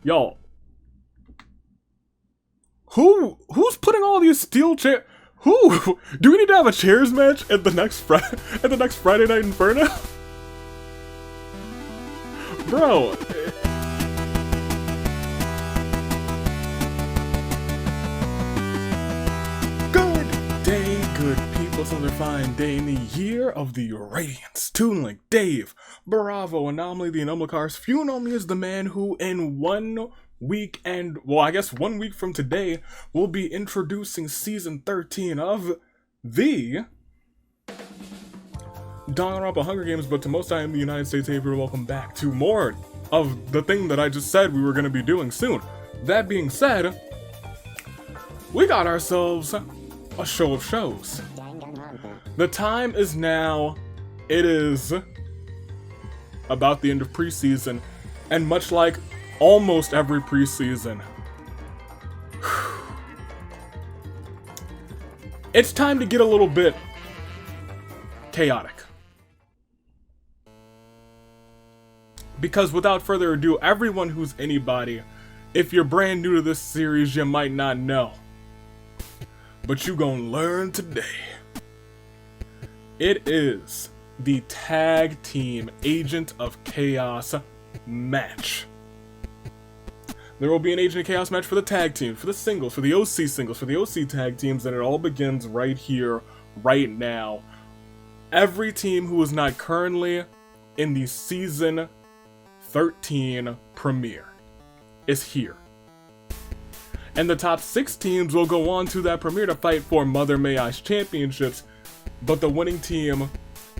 Y'all. Who's putting all these steel chairs? Who? Do we need to have a chairs match at the next Friday Night Inferno? Bro. Good day, good people. It's another fine day in the year of the Radiance. Toon Link, Dave, Bravo, Anomaly, the Anomalicars. Few know me as the man who in 1 week and, well, I guess 1 week from today, will be introducing Season 13 of the Danganronpa Hunger Games, but to most I am the United States Haver. Welcome back to more of the thing that I just said we were going to be doing soon. That being said, we got ourselves a show of shows. The time is now, it is about the end of preseason, and much like almost every preseason, it's time to get a little bit chaotic. Because without further ado, everyone who's anybody, if you're brand new to this series, you might not know. But you gonna learn today. It is the Tag Team Agent of Chaos match. There will be an Agent of Chaos match for the tag team, for the singles, for the OC singles, for the OC tag teams, and it all begins right here, right now. Every team who is not currently in the Season 13 premiere is here. And the top 6 teams will go on to that premiere to fight for Mother May I's championships, but the winning team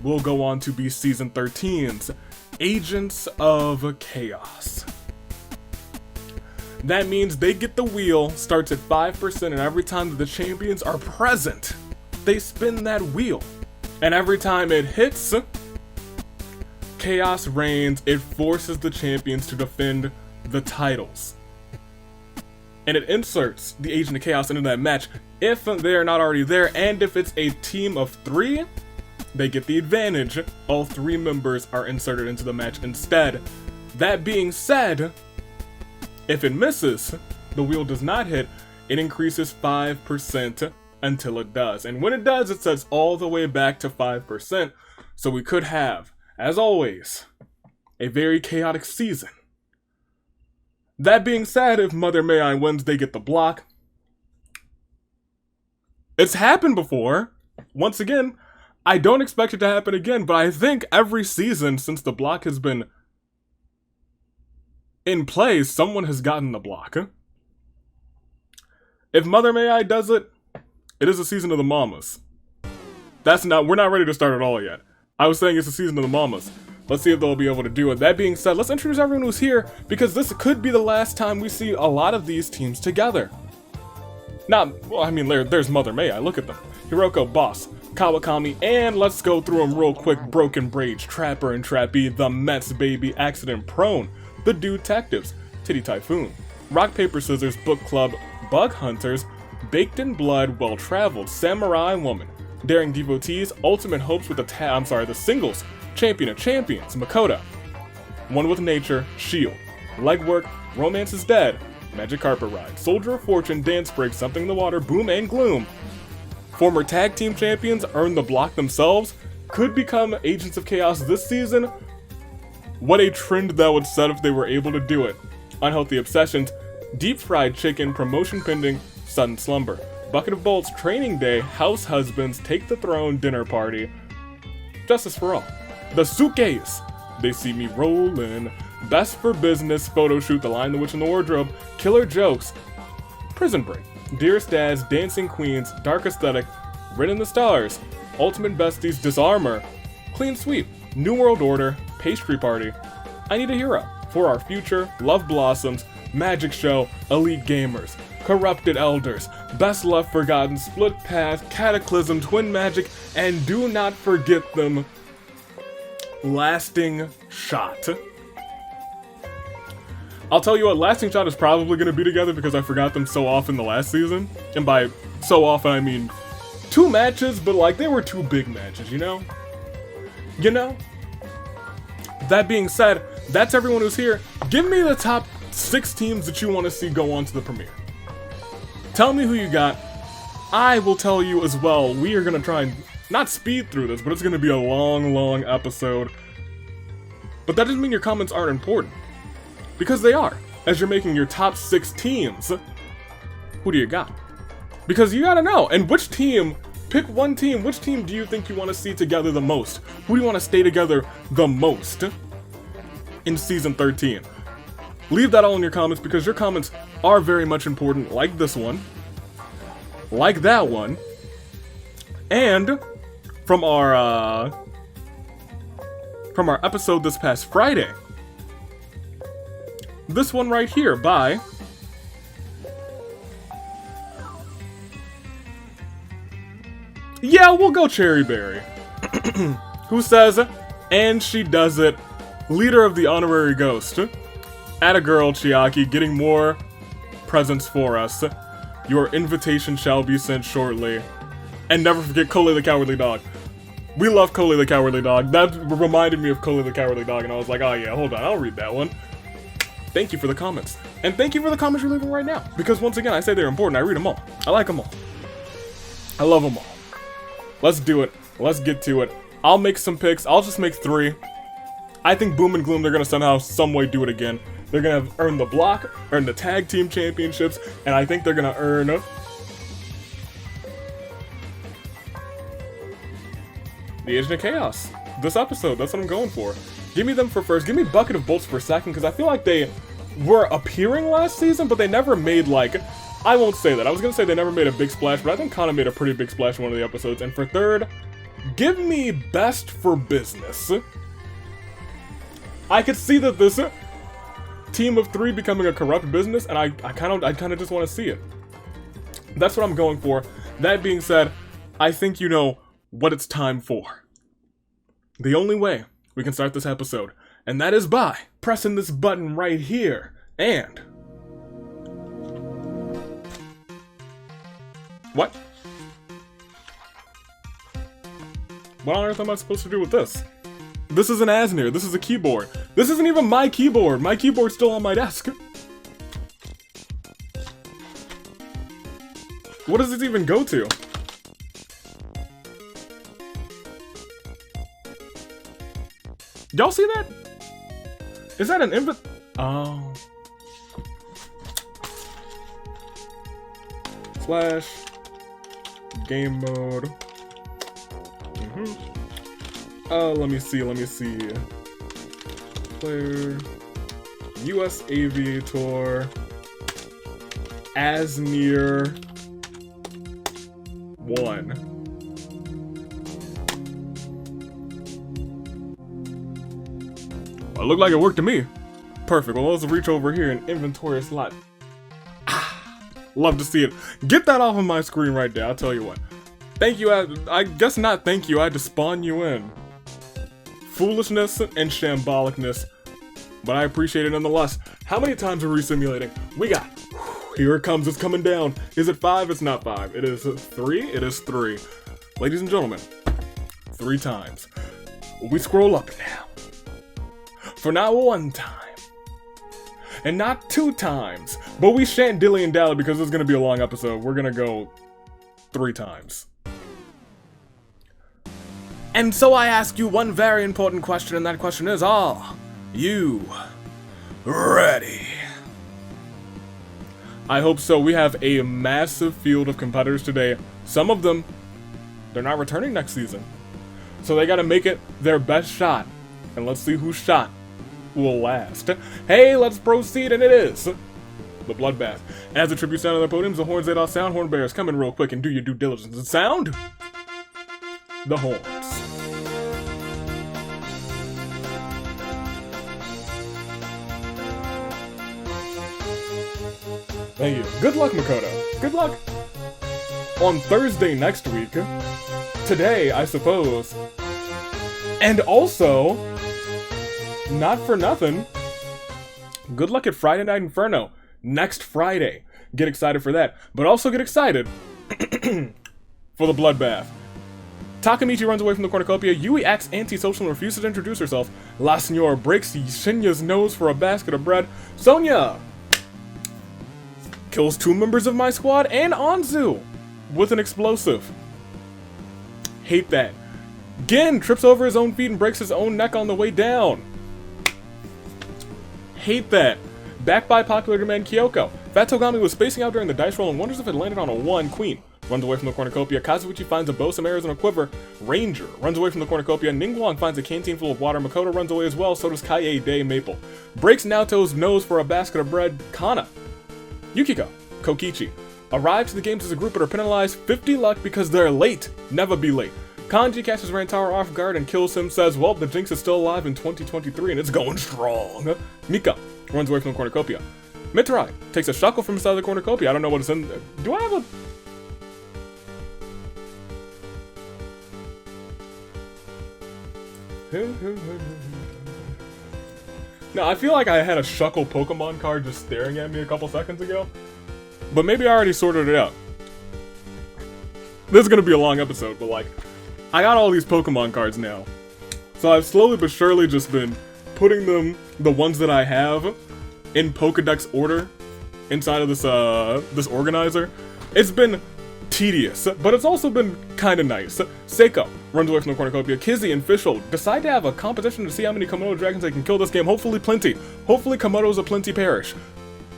will go on to be Season 13's Agents of Chaos. That means they get the wheel, starts at 5%, and every time that the champions are present, they spin that wheel. And every time it hits, chaos reigns. It forces the champions to defend the titles. And it inserts the Agent of Chaos into that match if they are not already there, and if it's a team of 3, they get the advantage. All 3 members are inserted into the match instead. That being said, if it misses, the wheel does not hit, it increases 5% until it does. And when it does, it sets all the way back to 5%. So we could have, as always, a very chaotic season. That being said, if Mother May I wins, they get the block. It's happened before. Once again, I don't expect it to happen again, but I think every season since the block has been in place, someone has gotten the block. If Mother May I does it, it is a season of the mamas. We're not ready to start at all yet. I was saying it's a season of the mamas. Let's see if they'll be able to do it. That being said, let's introduce everyone who's here, because this could be the last time we see a lot of these teams together. There's Mother May I, look at them. Hiroko, Boss, Kawakami, and let's go through them real quick. Broken Braids, Trapper and Trappy, the Mets Baby, Accident Prone, the Detectives, Titty Typhoon, Rock Paper Scissors, Book Club, Bug Hunters, Baked in Blood, Well Traveled, Samurai Woman, Daring Devotees, Ultimate Hopes with the singles, Champion of Champions, Makoto, One with Nature, Shield, Legwork, Romance is Dead, Magic Carpet Ride, Soldier of Fortune, Dance Break, Something in the Water, Boom and Gloom. Former tag team champions earn the block themselves, could become Agents of Chaos this season. What a trend that would set if they were able to do it. Unhealthy Obsessions, Deep Fried Chicken, Promotion Pending, Sudden Slumber, Bucket of Bolts, Training Day, House Husbands, Take the Throne, Dinner Party, Justice for All, The Sukes, They See Me Rollin', Best for Business, Photo Shoot, The Lion, the Witch, and the Wardrobe, Killer Jokes, Prison Break, Dearest Dads, Dancing Queens, Dark Aesthetic, Written in the Stars, Ultimate Besties, Disarmor, Clean Sweep, New World Order, Pastry Party, I Need a Hero, For Our Future, Love Blossoms, Magic Show, Elite Gamers, Corrupted Elders, Best Left Forgotten, Split Path, Cataclysm, Twin Magic, and do not forget them, Lasting Shot. I'll tell you what, Lasting Shot is probably going to be together because I forgot them so often the last season. And by so often, I mean 2 matches, but like they were 2 big matches, you know? That being said, that's everyone who's here. Give me the top 6 teams that you want to see go on to the premiere. Tell me who you got. I will tell you as well. We are going to try and not speed through this, but it's going to be a long episode. But that doesn't mean your comments aren't important. Because they are. As you're making your top 6 teams, who do you got? Because you gotta know. And which team, pick one team, which team do you think you want to see together the most? Who do you want to stay together the most in Season 13? Leave that all in your comments, because your comments are very much important, like this one, like that one, and from our episode this past Friday, this one right here by yeah, we'll go Cherry Berry, who says, and she does it, leader of the honorary ghost. Atta girl, Chiaki, getting more presents for us. Your invitation shall be sent shortly. And never forget Coley the Cowardly Dog. We love Coley the Cowardly Dog. That reminded me of Coley the Cowardly Dog, and I was like, oh yeah, hold on, I'll read that one. Thank you for the comments. And thank you for the comments you're leaving right now. Because once again, I say they're important. I read them all. I like them all. I love them all. Let's do it. Let's get to it. I'll make some picks. I'll just make 3. I think Boom and Gloom, they're going to somehow, some way do it again. They're going to earn the block, earn the tag team championships, and I think they're going to earn the Agent of Chaos this episode. That's what I'm going for. Give me them for first. Give me Bucket of Bolts for second, because I feel like they were appearing last season, but they never made, like, I won't say that. I was going to say they never made a big splash, but I think Kana made a pretty big splash in one of the episodes. And for third, give me Best for Business. I could see that this team of 3 becoming a corrupt business, and I kind of just want to see it. That's what I'm going for. That being said, I think you know what it's time for. The only way we can start this episode, and that is by pressing this button right here, and... What? What on earth am I supposed to do with this? This is an Asnir. This is a keyboard. This isn't even my keyboard. My keyboard's still on my desk. What does this even go to? Y'all see that? Is that an invite? Oh. Slash. Game mode. Let me see. Player. US Aviator. Asnir 1. Well, it looked like it worked to me. Perfect. Well, let's reach over here and inventory a slot. Love to see it. Get that off of my screen right there, I'll tell you what. Thank you, I guess not thank you, I had to spawn you in. Foolishness and shambolicness, but I appreciate it nonetheless. How many times are we simulating? We got, here it comes, it's coming down. Is it 5? It's not 5. It is 3? It is 3. Ladies and gentlemen, 3 times. We scroll up now. For not 1 time. And not 2 times. But we shan't dilly-and-dally because this is going to be a long episode. We're going to go 3 times. And so I ask you one very important question, and that question is, are you ready? I hope so. We have a massive field of competitors today. Some of them, they're not returning next season. So they got to make it their best shot. And let's see whose shot will last. Hey, let's proceed, and it is the Bloodbath. As the tribute sound on their podiums, the horns they all sound. Horn bearers, come in real quick and do your due diligence and sound the horns. Thank you. Good luck, Makoto. Good luck on Thursday next week. Today, I suppose. And also, not for nothing, good luck at Friday Night Inferno next Friday. Get excited for that. But also get excited for the Bloodbath. Takamichi runs away from the cornucopia. Yui acts antisocial and refuses to introduce herself. La Senora breaks Shinya's nose for a basket of bread. Sonya kills 2 members of my squad and Anzu with an explosive. Hate that. Gin trips over his own feet and breaks his own neck on the way down. Hate that. Backed by popular demand, Kyoko. Fat Togami was spacing out during the dice roll and wonders if it landed on a 1. Queen runs away from the cornucopia. Kazuichi finds a bow, some arrows, and a quiver. Ranger runs away from the cornucopia. Ningguang finds a canteen full of water. Makoto runs away as well, so does Kaie Day Maple. Breaks Naoto's nose for a basket of bread. Kana. Yukiko. Kokichi. Arrive to the games as a group but are penalized 50 luck because they're late. Never be late. Kanji catches Rantaro off guard and kills him, says, well, the Jinx is still alive in 2023 and it's going strong. Mika runs away from the cornucopia. Mitarai takes a shuckle from inside the cornucopia. I don't know what is in there. Do I have a... Now, I feel like I had a Shuckle Pokemon card just staring at me a couple seconds ago. But maybe I already sorted it out. This is gonna be a long episode, but like, I got all these Pokemon cards now. So I've slowly but surely just been putting them, the ones that I have, in Pokedex order inside of this organizer. It's been tedious, but it's also been kind of nice. Seiko runs away from the cornucopia. Kizzy and Fischl decide to have a competition to see how many Komodo dragons they can kill this game. Hopefully plenty. Hopefully Komodo's a plenty parish.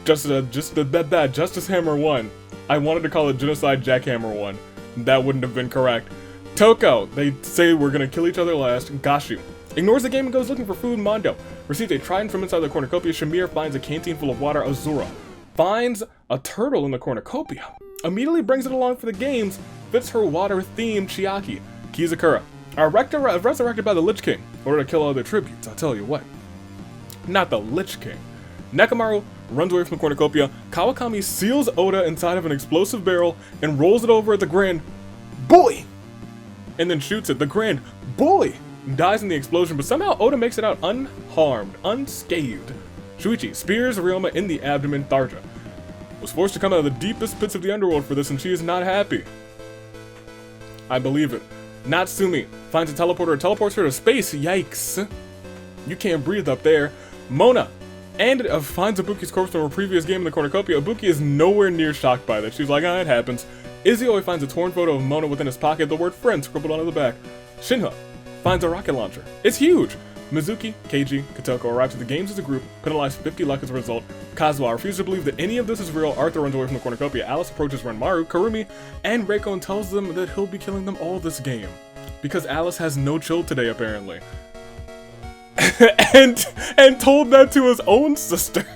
Justice Hammer 1. I wanted to call it Genocide Jackhammer 1. That wouldn't have been correct. Toko, they say we're gonna kill each other last. Gashu ignores the game and goes looking for food. Mondo receives a trident from inside the cornucopia. Shamir finds a canteen full of water. Azura finds a turtle in the cornucopia. Immediately brings it along for the games. Fits her water-themed Chiaki. Kizakura are resurrected by the Lich King in order to kill all their tributes. I'll tell you what. Not the Lich King. Nekamaru runs away from the cornucopia. Kawakami seals Oda inside of an explosive barrel and rolls it over at the Grand Boy! And then shoots it. The Grand Boy dies in the explosion, but somehow Oda makes it out unharmed, unscathed. Shuichi spears Ryoma in the abdomen. Tharja was forced to come out of the deepest pits of the underworld for this, and she is not happy. I believe it. Natsumi finds a teleporter and teleports her to space. Yikes. You can't breathe up there. Mona and finds Ibuki's corpse from a previous game in the cornucopia. Ibuki is nowhere near shocked by that. She's like, ah, it happens. Izzy finds a torn photo of Mona within his pocket, the word friend scribbled onto the back. Shinha finds a rocket launcher. It's huge. Mizuki, Keiji, Kotoko arrive to the games as a group, penalized 50 luck as a result. Kazuha refuses to believe that any of this is real. Arthur runs away from the cornucopia. Alice approaches Renmaru, Karumi, and Reiko and tells them that he'll be killing them all this game. Because Alice has no chill today, apparently. and told that to his own sister.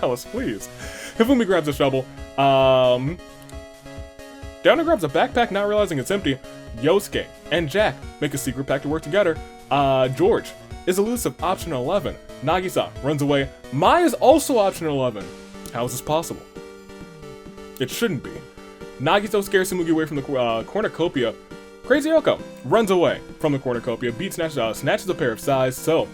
Alice, please. Hifumi grabs a shovel. Downer grabs a backpack, not realizing it's empty. Yosuke and Jack make a secret pact to work together. George is elusive, option 11. Nagisa runs away. Mai is also option 11. How is this possible? It shouldn't be. Nagito scares Tsumugi away from the cornucopia. Crazy Yoko runs away from the cornucopia. Beat snatches a pair of sais, so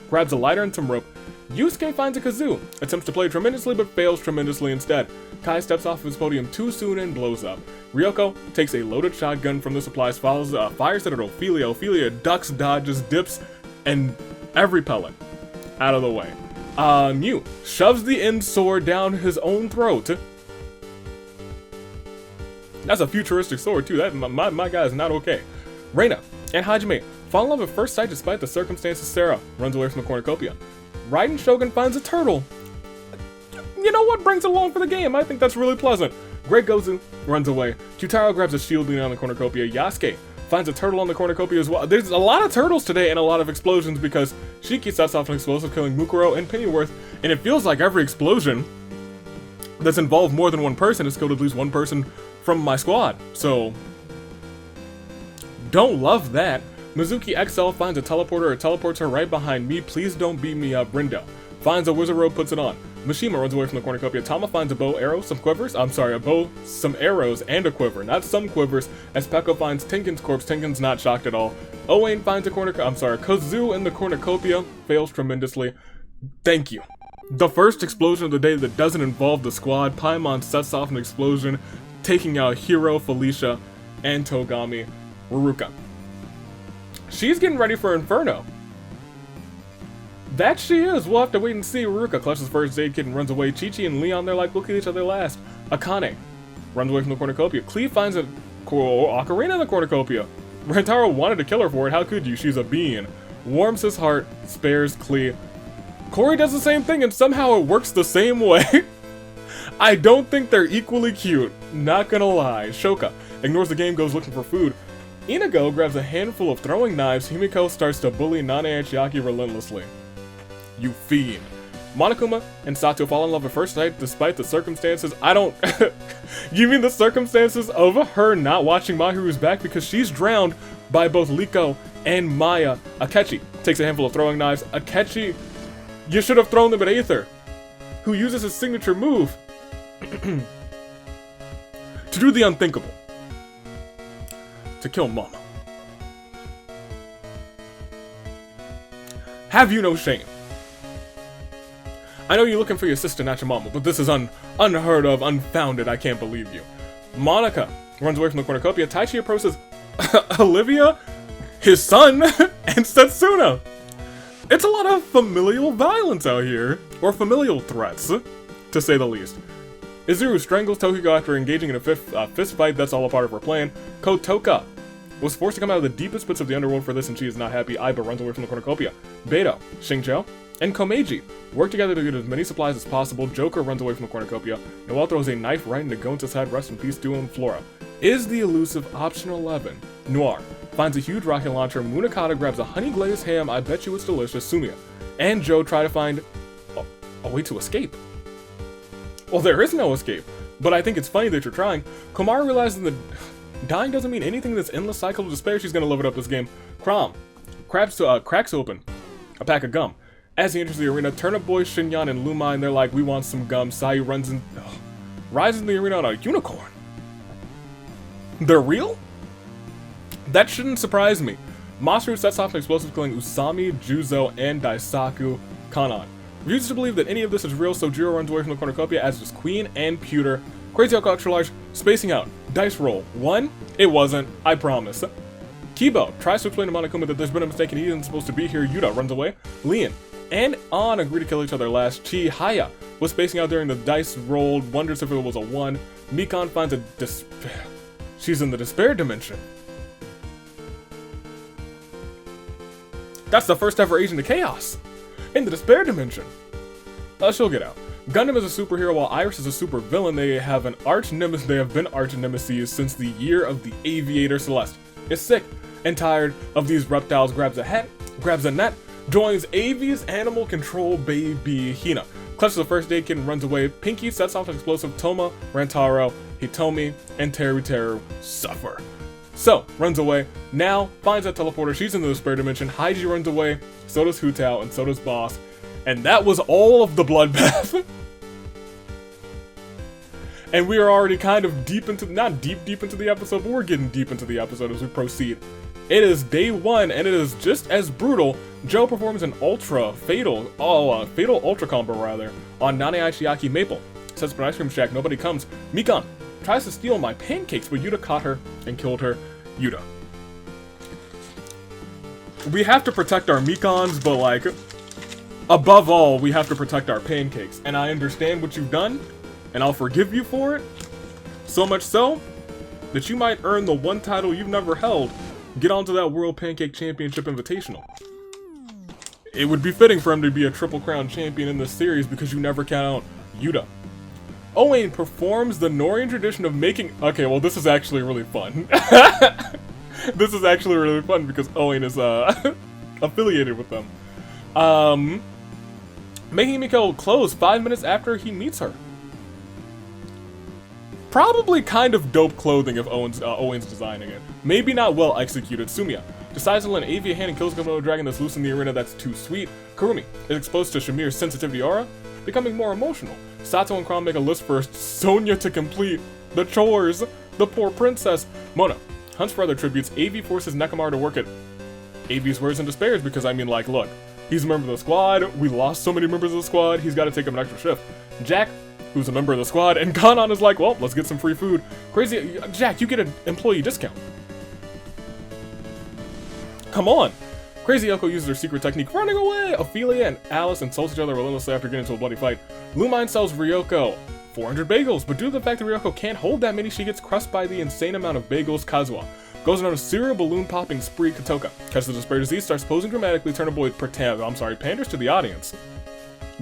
grabs a lighter and some rope. Yusuke finds a kazoo, attempts to play tremendously but fails tremendously instead. Kai steps off of his podium too soon and blows up. Ryoko takes a loaded shotgun from the supplies, fires it at Ophelia. Ophelia ducks, dodges, dips, and every pellet out of the way. Mew shoves the end sword down his own throat. That's a futuristic sword too. That my guy is not okay. Reina and Hajime fall in love at first sight despite the circumstances. Sarah runs away from the cornucopia. Raiden Shogun finds a turtle. You know what brings it along for the game? I think that's really pleasant. Great Gozu runs away. Kyutaro grabs a shield leaning on the cornucopia. Yasuke finds a turtle on the cornucopia as well. There's a lot of turtles today and a lot of explosions because Shiki sets off an explosive, killing Mukuro and Pennyworth, and it feels like every explosion that's involved more than one person has killed at least one person from my squad. So, don't love that. Mizuki XL finds a teleporter. It teleports her right behind me. Please don't beat me up. Brindo finds a wizard robe, puts it on. Mishima runs away from the cornucopia. Tama finds a bow, arrow, some quivers. I'm sorry, a bow, some arrows, and a quiver. Not some quivers. As Peko finds Tengen's corpse. Tengen's not shocked at all. Owain finds a kazoo in the cornucopia. Fails tremendously. Thank you. The first explosion of the day that doesn't involve the squad. Paimon sets off an explosion, taking out Hiro, Felicia, and Togami. Ruruka. She's getting ready for Inferno. That she is. We'll have to wait and see. Ruruka clutches first aid kit and runs away. Chi-Chi and Leon, they're like, look at each other last. Akane runs away from the cornucopia. Cleve finds a ocarina in the cornucopia. Rantaro wanted to kill her for it. How could you? She's a being. Warms his heart, spares Cleve. Corey does the same thing and somehow it works the same way. I don't think they're equally cute. Not gonna lie. Shoka ignores the game, goes looking for food. Inago grabs a handful of throwing knives. Himiko starts to bully Nane and Chiaki relentlessly. You fiend. Monokuma and Sato fall in love at first sight despite the circumstances. I don't... You mean the circumstances of her not watching Mahiru's back because she's drowned by both Liko and Maya. Akechi takes a handful of throwing knives. Akechi, you should have thrown them at Aether, who uses his signature move to do the unthinkable. To kill Mama. Have you no shame? I know you're looking for your sister, not your mama, but this is unheard of, unfounded. I can't believe you. Monica runs away from the cornucopia. Taichi approaches Olivia, his son, and Setsuna. It's a lot of familial violence out here, or familial threats, to say the least. Izuru strangles Tokugo after engaging in a fist fight. That's all a part of her plan. Kotoka was forced to come out of the deepest pits of the underworld for this, and she is not happy. Aiba runs away from the cornucopia. Beto, Xingqiu, and Komeiji work together to get as many supplies as possible. Joker runs away from the cornucopia. Noelle throws a knife right into Gonta's head. Rest in peace, Duo and Flora. Is the elusive option 11. Noir finds a huge rocket launcher. Munakata grabs a honey glazed ham. I bet you it's delicious. Sumiya and Joe try to find a way to escape. Well, there is no escape, but I think it's funny that you're trying. Komari realizes that dying doesn't mean anything in this endless cycle of despair. She's gonna live it up this game. Crom cracks open a pack of gum. As he enters the arena, Turnip Boy, Shinyan, and Lumine, they're like, we want some gum. Sai rises in the arena on a unicorn. They're real? That shouldn't surprise me. Masaru sets off an explosive, killing Usami, Juzo, and Daisaku Kanan. Refuses to believe that any of this is real, so Jiro runs away from the cornucopia, as does Queen and Pewter. Crazy Hulk Ultra Large, spacing out. Dice roll. 1? It wasn't. I promise. Kibo tries to explain to Monokuma that there's been a mistake and he isn't supposed to be here. Yuta runs away. Leon and An agree to kill each other last. Chihaya was spacing out during the dice rolled, wonders if it was a 1. Mikan finds a despair. She's in the despair dimension. That's the first ever Agent of Chaos. In the despair dimension. She'll get out. Gundam is a superhero while Iris is a super villain. They have been arch nemesis since the year of the Aviator. Celeste is sick and tired of these reptiles, grabs a net, joins Avi's animal control baby Hina, clutches the first aid kit and runs away. Pinky sets off an explosive. Toma, Rantaro, Hitomi, and Teru suffer. So, runs away, now finds that teleporter. She's in the despair dimension. Haiji runs away, so does Hutao, and so does Boss. And that was all of the bloodbath. And we are already kind of deep into, not deep into the episode, but we're getting deep into the episode as we proceed. It is day 1, and it is just as brutal. Joe performs an fatal ultra combo rather, on Nane Chiaki Maple. Sets up an ice cream shack, nobody comes. Mikan tries to steal my pancakes, but Yuta caught her and killed her. Yuta. We have to protect our Mikans, but like, above all, we have to protect our pancakes. And I understand what you've done, and I'll forgive you for it. So much so, that you might earn the one title you've never held. Get onto that World Pancake Championship Invitational. It would be fitting for him to be a Triple Crown champion in this series because you never count out Yuta. Owain performs the Norian tradition of making... Okay, well, this is actually really fun. This is actually really fun because Owain is affiliated with them. Making Miko clothes 5 minutes after he meets her. Probably kind of dope clothing if Owen's designing it. Maybe not well executed. Sumiya decides to lend Avi a hand and kills Komodo Dragon that's loose in the arena. That's too sweet. Kurumi is exposed to Shamir's sensitivity aura, becoming more emotional. Sato and Kron make a list for Sonya to complete. The chores. The poor princess. Mona hunts for other tributes. Avi forces Nekomar to work it. Avi's words and despairs because, I mean, like, look. He's a member of the squad. We lost so many members of the squad. He's got to take up an extra shift. Jack, who's a member of the squad, and Kanan is like, well, let's get some free food. Crazy, Jack, you get an employee discount. Come on! Crazy Yoko uses her secret technique, running away! Ophelia and Alice insult each other relentlessly after getting into a bloody fight. Lumine sells Ryoko 400 bagels, but due to the fact that Ryoko can't hold that many, she gets crushed by the insane amount of bagels. Kazuha goes on a serial balloon popping spree. Katoka catches the despair disease, starts posing dramatically. Turnip Boy panders to the audience.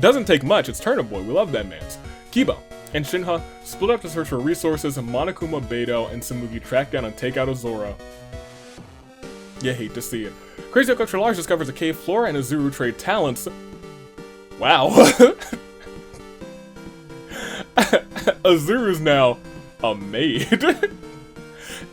Doesn't take much, it's Turnip Boy, we love that man. Kiba and Shinha split up to search for resources. Monokuma, Beidou, and Samugi track down and take out Azora. You hate to see it. Crazy Yoko Extra Large discovers a cave floor and Azuru trade talents. Wow. Azuru's now a maid.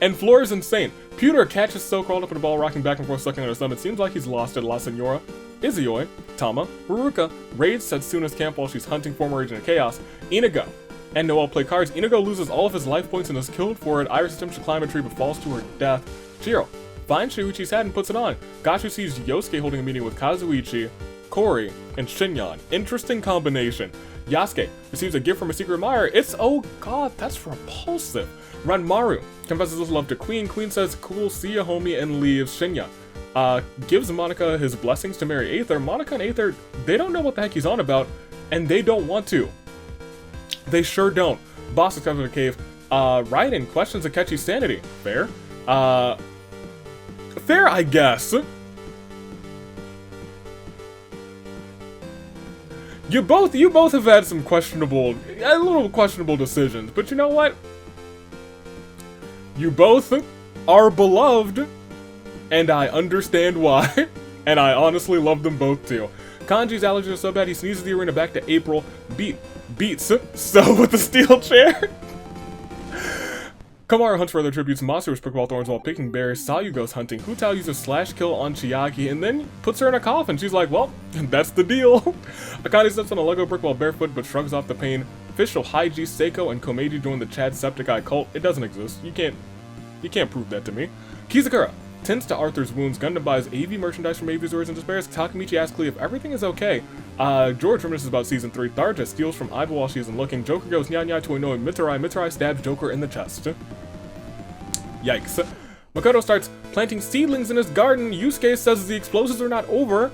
And Floor is insane. Pewter catches So curled up in a ball, rocking back and forth, sucking on her thumb. It seems like he's lost at La Senora. Izuyoi, Tama, Haruka raids Setsuna's camp while she's hunting former Agent of Chaos. Inigo and Noel play cards. Inigo loses all of his life points and is killed for it. Iris attempts to climb a tree but falls to her death. Chiro finds Shuichi's hat and puts it on. Gachu sees Yosuke holding a meeting with Kazuichi, Kori, and Shinyan. Interesting combination. Yasuke receives a gift from a secret admirer. It's, oh god, that's repulsive. Ranmaru confesses his love to Queen. Queen says, cool, see ya homie, and leaves. Shinya gives Monica his blessings to marry Aether. Monica and Aether, they don't know what the heck he's on about, and they don't want to. They sure don't. Boss is coming to the cave. Raiden questions Akechi's sanity. Fair? Fair, I guess. You both have had some a little questionable decisions, but you know what? You both are beloved, and I understand why. And I honestly love them both too. Kanji's allergies are so bad he sneezes the arena back to April. Beats So with the steel chair. Kamaru hunts for other tributes. Masaru's pickleball thorns while picking berries. Sayu goes hunting. Hutao uses slash kill on Chiaki and then puts her in a coffin. She's like, well, that's the deal. Akane steps on a Lego brick while barefoot but shrugs off the pain. Official Haiji, Seiko, and Komeiji join the Chad-Septiceye cult. It doesn't exist. You can't prove that to me. Kizakura tends to Arthur's wounds. Gundam buys AV merchandise from AV's Words and Despairs. Takamichi asks Klee if everything is okay. George reminisces about Season 3. Tharja steals from Iva while she isn't looking. Joker goes nya to annoy Mitarai. Mitarai stabs Joker in the chest. Yikes. Makoto starts planting seedlings in his garden. Yusuke says the explosives are not over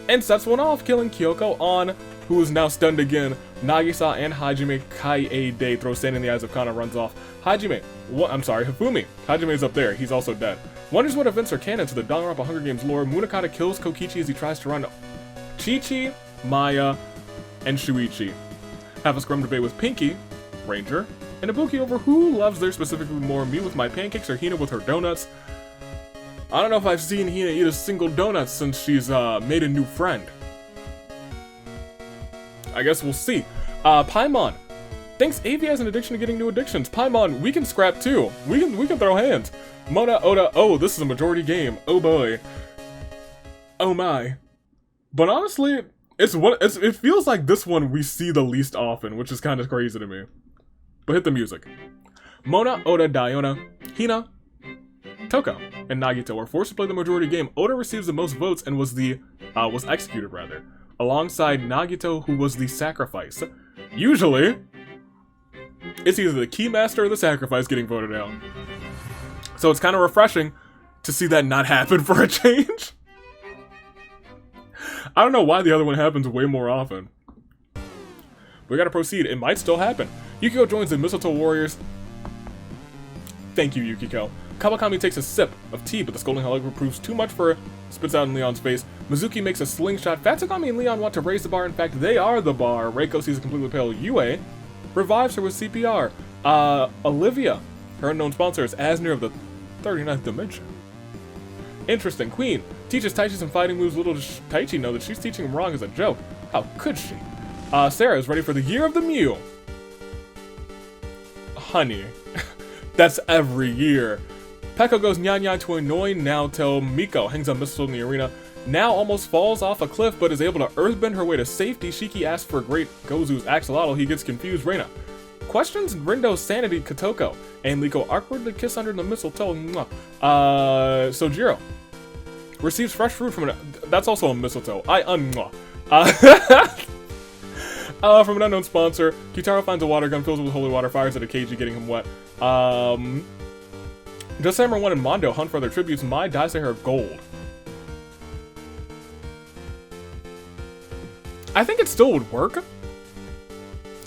and sets one off, killing Kyoko on, who is now stunned again. Nagisa and Hajime Kaede throw sand in the eyes of Kana, runs off. Hifumi. Hajime's up there, he's also dead. Wonders what events are canon to the Danganronpa Hunger Games lore. Munakata kills Kokichi as he tries to run Chi-Chi, Maya, and Shuichi. Have a scrum debate with Pinky, Ranger, and Ibuki over who loves their specifically more, me with my pancakes or Hina with her donuts. I don't know if I've seen Hina eat a single donut since she's made a new friend. I guess we'll see. Paimon thinks AV has an addiction to getting new addictions. Paimon, we can scrap too. We can throw hands. Mona Oda, oh, this is a majority game. Oh boy. Oh my. But honestly, it feels like this one we see the least often, which is kind of crazy to me. But hit the music. Mona, Oda, Diona, Hina, Toko, and Nagito are forced to play the majority game. Oda receives the most votes and was executed rather, alongside Nagito, who was the sacrifice. Usually, it's either the Keymaster or the sacrifice getting voted out. So it's kind of refreshing to see that not happen for a change. I don't know why the other one happens way more often. We gotta proceed. It might still happen. Yukiko joins the Mistletoe Warriors. Thank you, Yukiko. Kawakami takes a sip of tea, but the scolding however proves too much for her. Spits out in Leon's face. Mizuki makes a slingshot. Fatsugami and Leon want to raise the bar. In fact, they are the bar. Reiko sees a completely pale Yue. Revives her with CPR. Olivia, her unknown sponsor, is Asner of the 39th dimension. Interesting. Queen teaches Taichi some fighting moves. Little does Taichi know that she's teaching him wrong as a joke. How could she? Sarah is ready for the Year of the Mew. Honey, that's every year. Pekko goes nya to annoy Naoto. Miko hangs a missile in the arena. Now almost falls off a cliff but is able to earthbend her way to safety. Shiki asks for great Gozu's axolotl. He gets confused. Reina questions Rindo's sanity. Kotoko and Liko awkwardly kiss under the mistletoe. Sojiro receives fresh fruit from an... That's also a mistletoe. From an unknown sponsor. Kitaro finds a water gun, fills it with holy water, fires at a Keiji, getting him wet. Just Samurai 1 and Mondo hunt for other tributes. Mai dyes her hair gold. I think it still would work.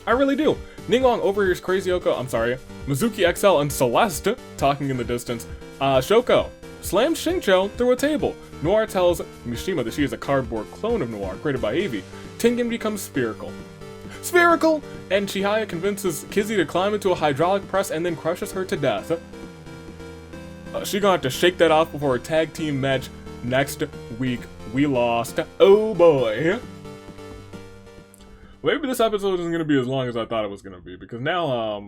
I really do. Ninglong overhears Crazy Oko, Mizuki XL and Celeste talking in the distance. Shoko slams Shincho through a table. Noir tells Mishima that she is a cardboard clone of Noir, created by Avi. Tengen becomes spherical. And Chihaya convinces Kizzy to climb into a hydraulic press and then crushes her to death. She gonna have to shake that off before her tag team match next week. We lost. Oh boy. Maybe this episode isn't gonna be as long as I thought it was gonna be, because now,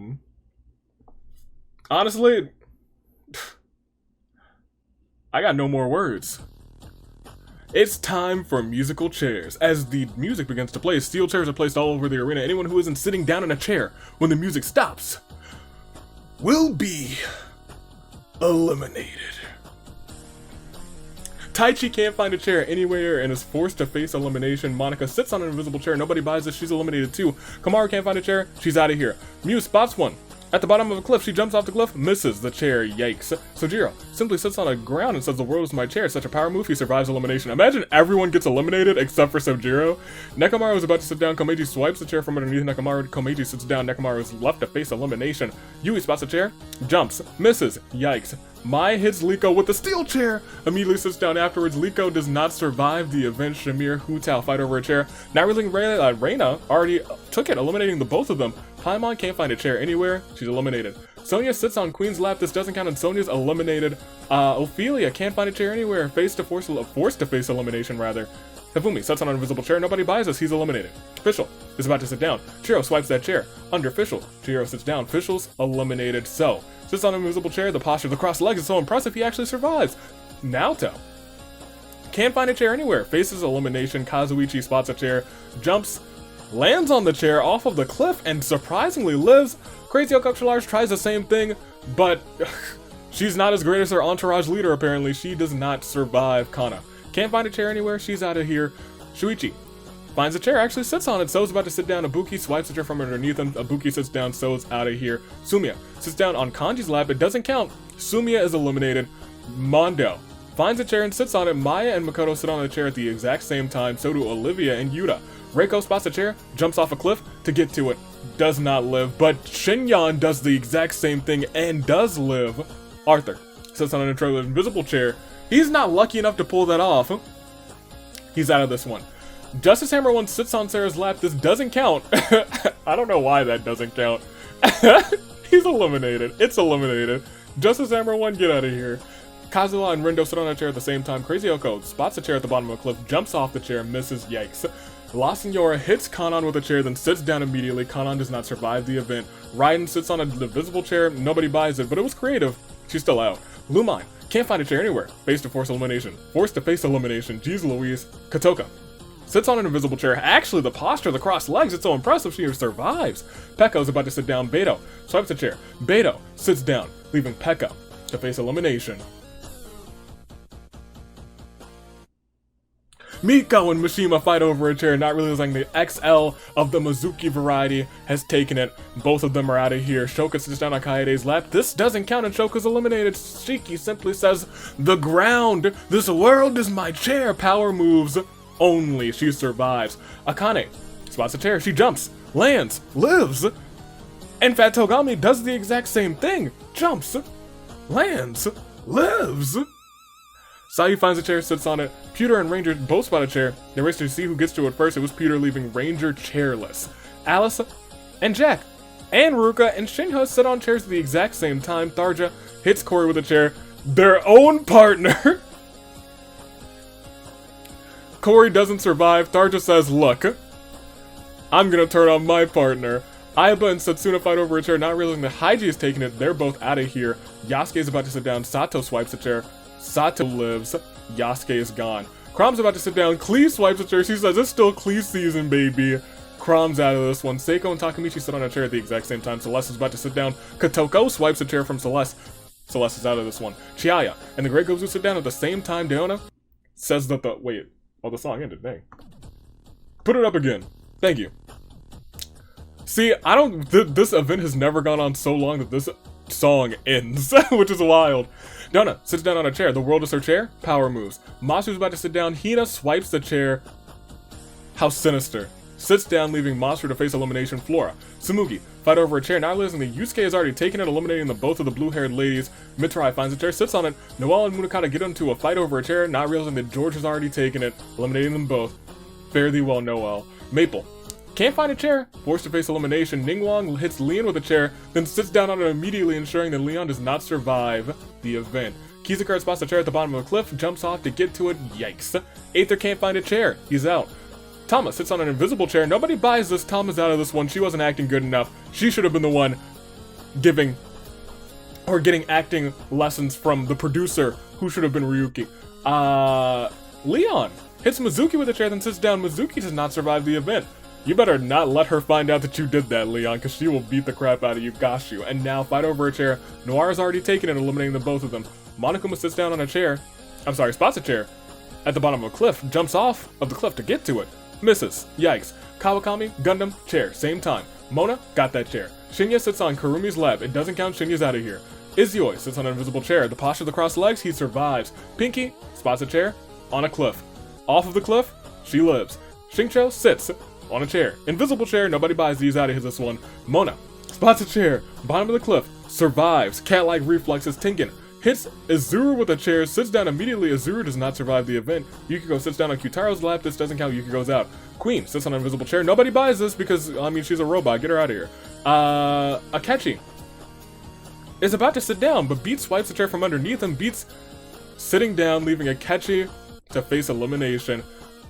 honestly, I got no more words. It's time for musical chairs. As the music begins to play, steel chairs are placed all over the arena. Anyone who isn't sitting down in a chair when the music stops will be eliminated. Taichi can't find a chair anywhere and is forced to face elimination. Monica sits on an invisible chair. Nobody buys it. She's eliminated too. Kamaru can't find a chair. She's out of here. Mew spots one. At the bottom of a cliff, she jumps off the cliff, misses the chair, yikes. Sojiro simply sits on the ground and says the world is my chair. It's such a power move, he survives elimination. Imagine everyone gets eliminated except for Sojiro. Nekomaru is about to sit down, Komeiji swipes the chair from underneath Nekomaru. Komeiji sits down, Nekomaru is left to face elimination. Yui spots a chair, jumps, misses, yikes. Mai hits Liko with the steel chair, immediately sits down afterwards. Liko does not survive the event. Shamir, Hu Tao fight over a chair. Not really, Reina already took it, eliminating the both of them. Paimon can't find a chair anywhere. She's eliminated. Sonya sits on Queen's lap. This doesn't count, and Sonya's eliminated. Ophelia can't find a chair anywhere. Forced to face elimination, rather. Hifumi sits on an invisible chair. Nobody buys us. He's eliminated. Fischl is about to sit down. Chihiro swipes that chair. Under Fischl. Chihiro sits down. Fischl's eliminated. So, sits on an invisible chair. The posture of the crossed legs is so impressive he actually survives. Naoto can't find a chair anywhere. Faces elimination. Kazuichi spots a chair. Jumps. Lands on the chair off of the cliff and surprisingly lives. Crazy Okakshalars tries the same thing, but she's not as great as her entourage leader apparently. She does not survive. Kana can't find a chair anywhere. She's out of here. Shuichi finds a chair, actually sits on it. So's about to sit down. Ibuki swipes the chair from underneath him. Ibuki sits down. So's out of here. Sumiya sits down on Kanji's lap. It doesn't count. Sumiya is eliminated. Mondo finds a chair and sits on it. Maya and Makoto sit on the chair at the exact same time. So do Olivia and Yuta. Reiko spots a chair, jumps off a cliff to get to it, does not live, but Shinyan does the exact same thing and does live. Arthur sits on an invisible chair. He's not lucky enough to pull that off. He's out of this one. Justice Hammer 1 sits on Sarah's lap. This doesn't count. I don't know why that doesn't count. He's eliminated. It's eliminated. Justice Hammer 1, get out of here. Kazuha and Rindo sit on a chair at the same time. Crazy Oko spots a chair at the bottom of a cliff, jumps off the chair, misses, yikes. La Senora hits Kanon with a chair, then sits down immediately. Kanon does not survive the event. Raiden sits on an invisible chair. Nobody buys it, but it was creative. She's still out. Lumine can't find a chair anywhere. Face to face elimination. Jeez Louise. Katoka sits on an invisible chair. Actually, the posture, the crossed legs, it's so impressive she survives. Pekka is about to sit down. Beto swipes a chair. Beto sits down, leaving Pekka to face elimination. Miko and Mishima fight over a chair, not realizing the XL of the Mizuki variety has taken it. Both of them are out of here. Shoka sits down on Kaede's lap. This doesn't count and Shoka's eliminated. Shiki simply says, "The ground! This world is my chair!" Power moves only. She survives. Akane spots a chair. She jumps, lands, lives. And Fat Togami does the exact same thing. Jumps, lands, lives. Sayu finds a chair, sits on it. Pewter and Ranger both spot a chair. They race to see who gets to it first. It was Pewter, leaving Ranger chairless. Alice and Jack and Ruka and Shinha sit on chairs at the exact same time. Tharja hits Corey with a chair. Their own partner. Corey doesn't survive. Tharja says, "Look, I'm gonna turn on my partner." Aiba and Satsuna fight over a chair, not realizing that Haiji is taking it. They're both out of here. Yasuke is about to sit down. Sato swipes a chair. Sato lives. Yasuke is gone. Crom's about to sit down. Klee swipes a chair. She says, "It's still Klee season, baby." Crom's out of this one. Seiko and Takamichi sit on a chair at the exact same time. Celeste is about to sit down. Kotoko swipes a chair from Celeste. Celeste is out of this one. Chiaya and the Great Gozu sit down at the same time. Deona says that the... Wait. Oh, the song ended. Dang. Put it up again. Thank you. See, I don't... this event has never gone on so long that this song ends, which is wild. Deona sits down on a chair. The world is her chair. Power moves. Masu's about to sit down. Hina swipes the chair. How sinister. Sits down, leaving Monster to face elimination Flora. Tsumugi, fight over a chair, not realizing that Yusuke has already taken it, eliminating them both of the blue-haired ladies. Mitsurai finds a chair, sits on it. Noelle and Munakata get into a fight over a chair, not realizing that George has already taken it, eliminating them both. Fare thee well, Noelle. Maple, can't find a chair, forced to face elimination. Ningguang hits Leon with a chair, then sits down on it immediately, ensuring that Leon does not survive the event. Kizakura spots a chair at the bottom of a cliff, jumps off to get to it, yikes. Aether can't find a chair, he's out. Tama sits on an invisible chair, nobody buys this, Tama's out of this one, she wasn't acting good enough. She should have been the one getting acting lessons from the producer, who should have been Ryuki. Leon hits Mizuki with a chair, then sits down. Mizuki does not survive the event. You better not let her find out that you did that, Leon, because she will beat the crap out of you, gosh you. And now, fight over a chair. Noir has already taken it, eliminating the both of them. Monokuma sits down on a chair. Spots a chair at the bottom of a cliff, jumps off of the cliff to get to it. Misses. Yikes. Kawakami, Gundam, chair, same time. Mona, got that chair. Shinya sits on Kurumi's lap. It doesn't count, Shinya's out of here. Izuoi sits on an invisible chair. The posture of the crossed legs, he survives. Pinky spots a chair on a cliff. Off of the cliff, she lives. Shincho sits on a chair. Invisible chair, nobody buys these, out of here this one. Mona spots a chair, bottom of the cliff, survives. Cat-like reflexes. Tengen hits Izuru with a chair, sits down immediately. Izuru does not survive the event. Yukiko sits down on Kyutaro's lap. This doesn't count, Yukiko's out. Queen sits on an invisible chair. Nobody buys this because, I mean, she's a robot. Get her out of here. Akechi is about to sit down, but Beats swipes the chair from underneath him. Beats sitting down, leaving Akechi to face elimination.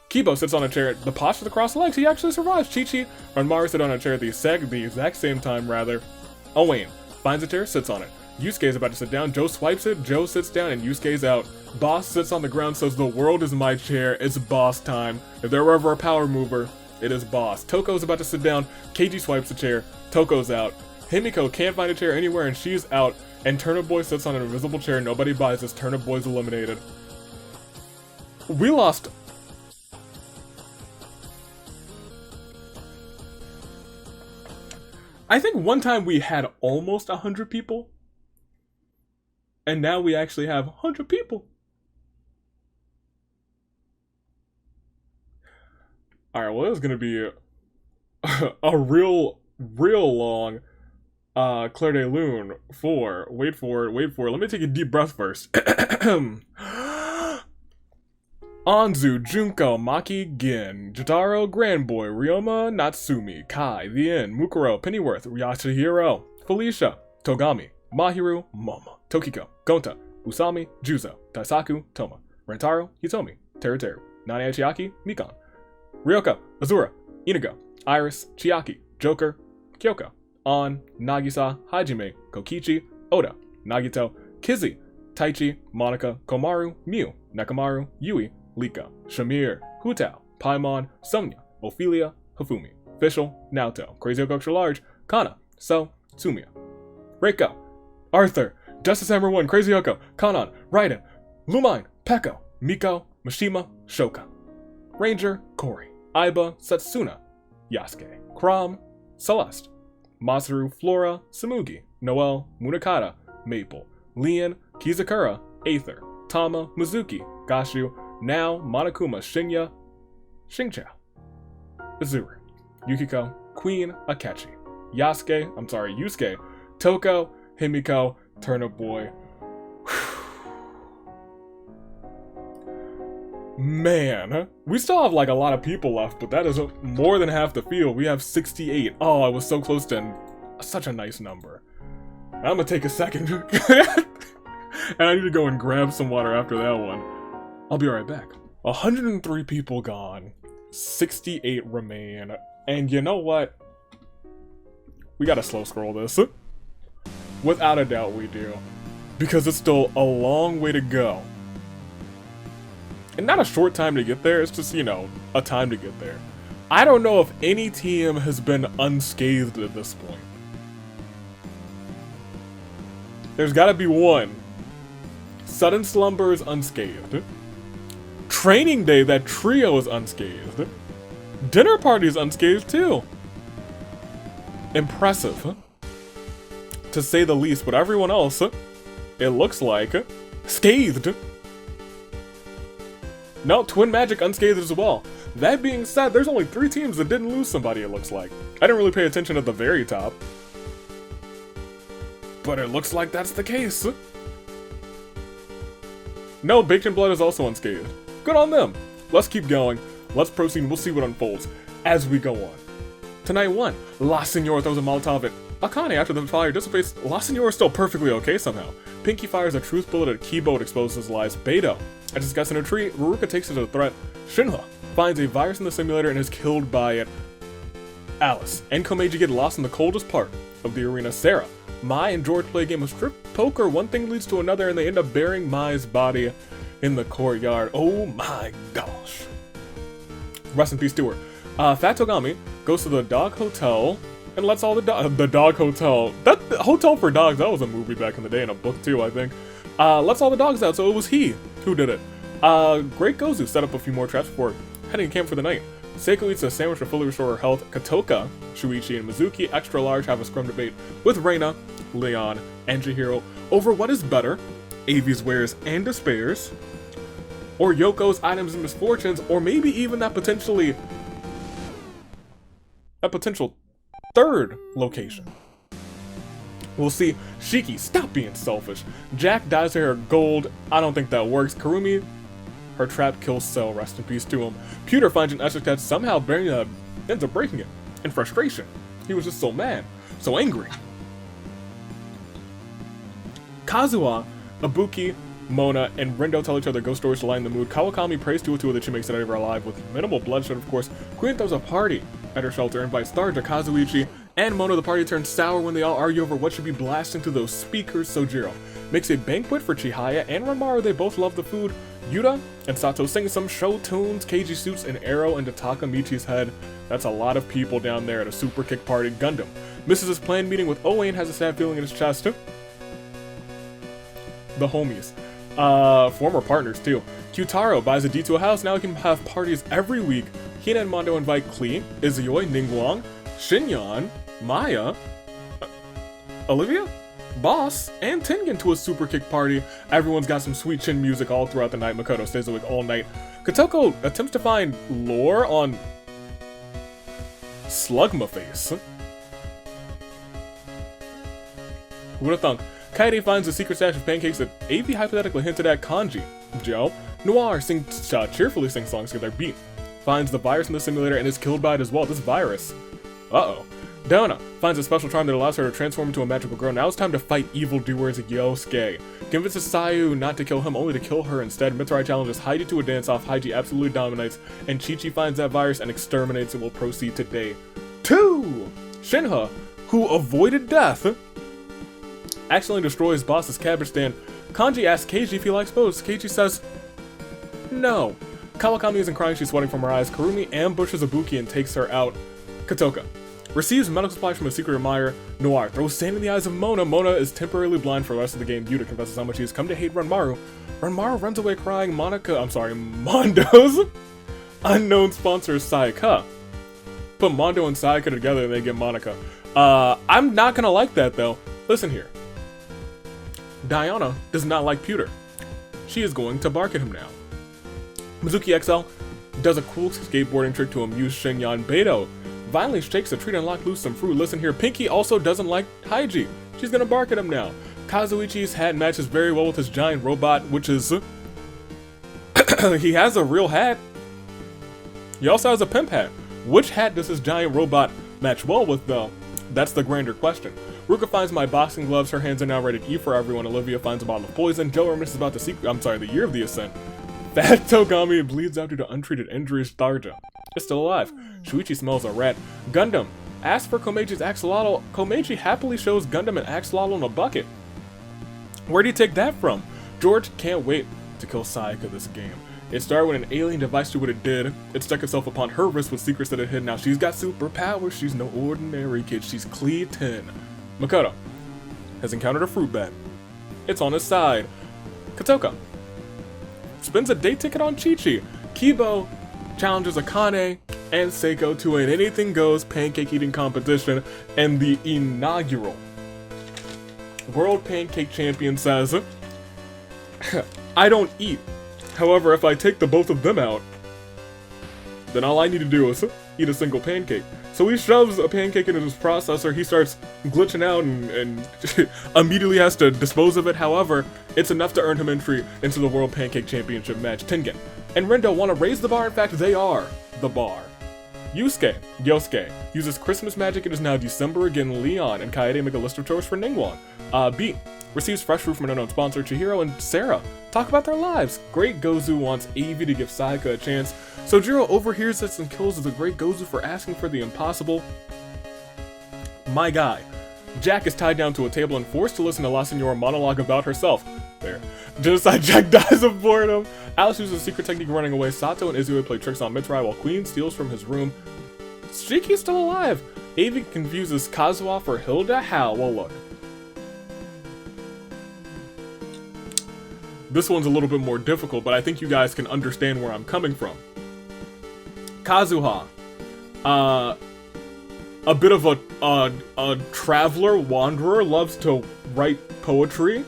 Kibo sits on a chair. The posture of the crossed legs, he actually survives. Chi-Chi and Maru sit on a chair at the exact same time, rather. Owain finds a chair, sits on it. Yusuke is about to sit down. Joe swipes it. Joe sits down and Yusuke's out. Boss sits on the ground, says, "The world is my chair. It's boss time." If there were ever a power mover, it is boss. Toko's about to sit down. Keiji swipes the chair. Toko's out. Himiko can't find a chair anywhere and she's out. And Turnip Boy sits on an invisible chair. Nobody buys this. Turnip Boy's eliminated. We lost. I think one time we had almost 100 people. And now we actually have 100 people. Alright, well, this is going to be a real long Claire de Lune for, wait for it, let me take a deep breath first. Anzu, Junko, Maki, Gin, Jotaro, Grandboy, Ryoma, Natsumi, Kai, The End, Mukuro, Pennyworth, Yasuhiro, Felicia, Togami, Mahiru, Momo, Tokiko, Gonta, Usami, Juzo, Daisaku, Toma, Rentaro, Hitomi, Teruteru, Nani Chiaki, Mikan, Ryoko, Azura, Inigo, Iris, Chiaki, Joker, Kyoko, An, Nagisa, Hajime, Kokichi, Oda, Nagito, Kizzy, Taichi, Monica, Komaru, Miu, Nekamaru, Yui, Lika, Shamir, Hutao, Paimon, Sonia, Ophelia, Hifumi, Fischl, Naoto, Crazy Oak Extra Large, Kana, So, Tsumiya, Reiko, Arthur, Justice Hammer 1, Crazy Yoko, Kanan, Raiden, Lumine, Pekko, Miko, Mishima, Shoka, Ranger, Kori, Aiba, Setsuna, Yasuke, Kram, Celeste, Masaru, Flora, Tsumugi, Noelle, Munakata, Maple, Leon, Kizakura, Aether, Tama, Mizuki, Gashu, Now, Monokuma, Shinya, Xingqiao, Izuru, Yukiko, Queen, Akechi, Yusuke, Toko, Himiko, Turnip Boy. Man, we still have like a lot of people left, but that is more than half the field. We have 68. Oh, I was so close to such a nice number. I'm gonna take a second. And I need to go and grab some water after that one. I'll be right back. 103 people gone. 68 remain. And you know what? We gotta slow scroll this. Without a doubt we do. Because it's still a long way to go. And not a short time to get there, it's just, you know, a time to get there. I don't know if any team has been unscathed at this point. There's gotta be one. Sudden Slumber is unscathed. Training Day, that trio is unscathed. Dinner Party is unscathed too. Impressive, to say the least, but everyone else, it looks like, scathed. No, Twin Magic unscathed as well. That being said, there's only 3 teams that didn't lose somebody, it looks like. I didn't really pay attention at the very top. But it looks like that's the case. No, Bacon Blood is also unscathed. Good on them. Let's keep going. Let's proceed and we'll see what unfolds as we go on. Tonight 1, La Senora throws a Molotov at Akane after the fire dissipates. La Senora is still perfectly okay somehow. Pinky fires a truth bullet at Kibo to expose his lies. Beidou. As discussed in a tree, Ruruka takes it as a threat. Shinha finds a virus in the simulator and is killed by it. Alice and Komeiji get lost in the coldest part of the arena. Sarah, Mai, and George play a game of strip poker. One thing leads to another and they end up burying Mai's body in the courtyard. Oh my gosh. Rest in peace to her. Fat Togami goes to the dog hotel and lets all the dog hotel. That Hotel for Dogs, that was a movie back in the day and a book too, I think. Lets all the dogs out, so it was he who did it. Great Gozu set up a few more traps before heading to camp for the night. Seiko eats a sandwich to fully restore her health. Katoka, Shuichi, and Mizuki, extra large, have a scrum debate with Reina, Leon, and Chihiro over what is better, Avi's wares and despairs, or Yoko's items and misfortunes, or maybe even that potential third location. We'll see. Shiki, stop being selfish. Jack dyes her gold. I don't think that works. Karumi, her trap kills Cell. Rest in peace to him. Pewter finds an extra catch, somehow ends up breaking it. In frustration. He was just so mad. So angry. Kazuha, Ibuki, Mona, and Rendo tell each other ghost stories to lighten the mood. Kawakami prays Tuatua that she makes it out of her alive with minimal bloodshed, of course. Queen throws a party at her shelter, invites Tharja, Kazuichi, and Mona. The party turns sour when they all argue over what should be blasting through those speakers. Sojiro makes a banquet for Chihaya and Ranmaru. They both love the food. Yuta and Sato sing some show tunes. Keiji shoots an arrow into Takamichi's head. That's a lot of people down there at a super kick party. Gundam misses his planned meeting with Owain and has a sad feeling in his chest. The homies. Former partners too. Kyutaro buys a D to a house. Now he can have parties every week. Hina and Mondo invite Klee, Izuyoi, Ningguang, Shinyan, Maya, Olivia, Boss, and Tengen to a super kick party. Everyone's got some sweet chin music all throughout the night. Makoto stays awake all night. Kotoko attempts to find lore on Slugmaface. Who would have thunk? Kaede finds a secret stash of pancakes that AV hypothetically hinted at Kanji. Joe, Noir cheerfully sings songs to their beat. Finds the virus in the simulator and is killed by it as well. This virus. Uh-oh. Donna finds a special charm that allows her to transform into a magical girl. Now it's time to fight evildoers Yosuke. Convinces Sayu not to kill him, only to kill her instead. Mitsurai challenges Heidi to a dance-off. Heidi absolutely dominates, and Chi-Chi finds that virus and exterminates it. Will proceed to day 2. Shinha, who avoided death, accidentally destroys Boss's cabbage stand. Kanji asks Keiji if he likes bows. Keiji says, no. Kawakami isn't crying, she's sweating from her eyes. Karumi ambushes Ibuki and takes her out. Katoka receives medical supplies from a secret admirer. Noir throws sand in the eyes of Mona. Mona is temporarily blind for the rest of the game. Yuta confesses how much he has come to hate Ranmaru. Ranmaru runs away crying. Mondo's unknown sponsor is Sayaka. Put Mondo and Sayaka together and they get Monica. I'm not gonna like that though. Listen here. Diana does not like Pewter. She is going to bark at him now. Mizuki XL does a cool skateboarding trick to amuse Shinyan. Beidou violently shakes a tree and lock loose some fruit. Listen here, Pinky also doesn't like Haiji. She's gonna bark at him now. Kazuichi's hat matches very well with his giant robot, which is... he has a real hat. He also has a pimp hat. Which hat does his giant robot match well with though? That's the grander question. Ruka finds my boxing gloves. Her hands are now ready to eat for everyone. Olivia finds a bottle of poison. Joe reminisces about the year of the ascent. Fat Togami bleeds out due to untreated injuries. Tharja is still alive. Shuichi smells a rat. Gundam asks for Komeiji's axolotl. Komeiji happily shows Gundam an axolotl in a bucket. Where'd he take that from? George can't wait to kill Sayaka this game. It started when an alien device did what it did. It stuck itself upon her wrist with secrets that it hid. Now she's got superpowers. She's no ordinary kid. She's Clee 10. Makoto has encountered a fruit bat. It's on his side. Katoka spends a date ticket on Chi-Chi. Kibo challenges Akane and Seiko to an anything goes pancake eating competition, and the inaugural World Pancake Champion says, I don't eat. However, if I take the both of them out, then all I need to do is eat a single pancake. So he shoves a pancake into his processor, he starts glitching out and immediately has to dispose of it. However, it's enough to earn him entry into the World Pancake Championship match. Tengen and Rendo want to raise the bar. In fact, they are the bar. Yosuke uses Christmas magic. It is now December again. Leon and Kaede make a list of chores for Ningguang. B receives fresh fruit from an unknown sponsor. Chihiro and Sarah talk about their lives. Great Gozu wants Avi to give Sayaka a chance. Sojiro overhears this and kills the Great Gozu for asking for the impossible. My guy. Jack is tied down to a table and forced to listen to La Senora monologue about herself. There. Genocide Jack dies of boredom. Alice uses a secret technique running away. Sato and Izue play tricks on Mitsurai while Queen steals from his room. Shiki's still alive. Avi confuses Kazuha for Hilda. How? Well, look. This one's a little bit more difficult, but I think you guys can understand where I'm coming from. Kazuha. A bit of a traveler, wanderer, loves to write poetry.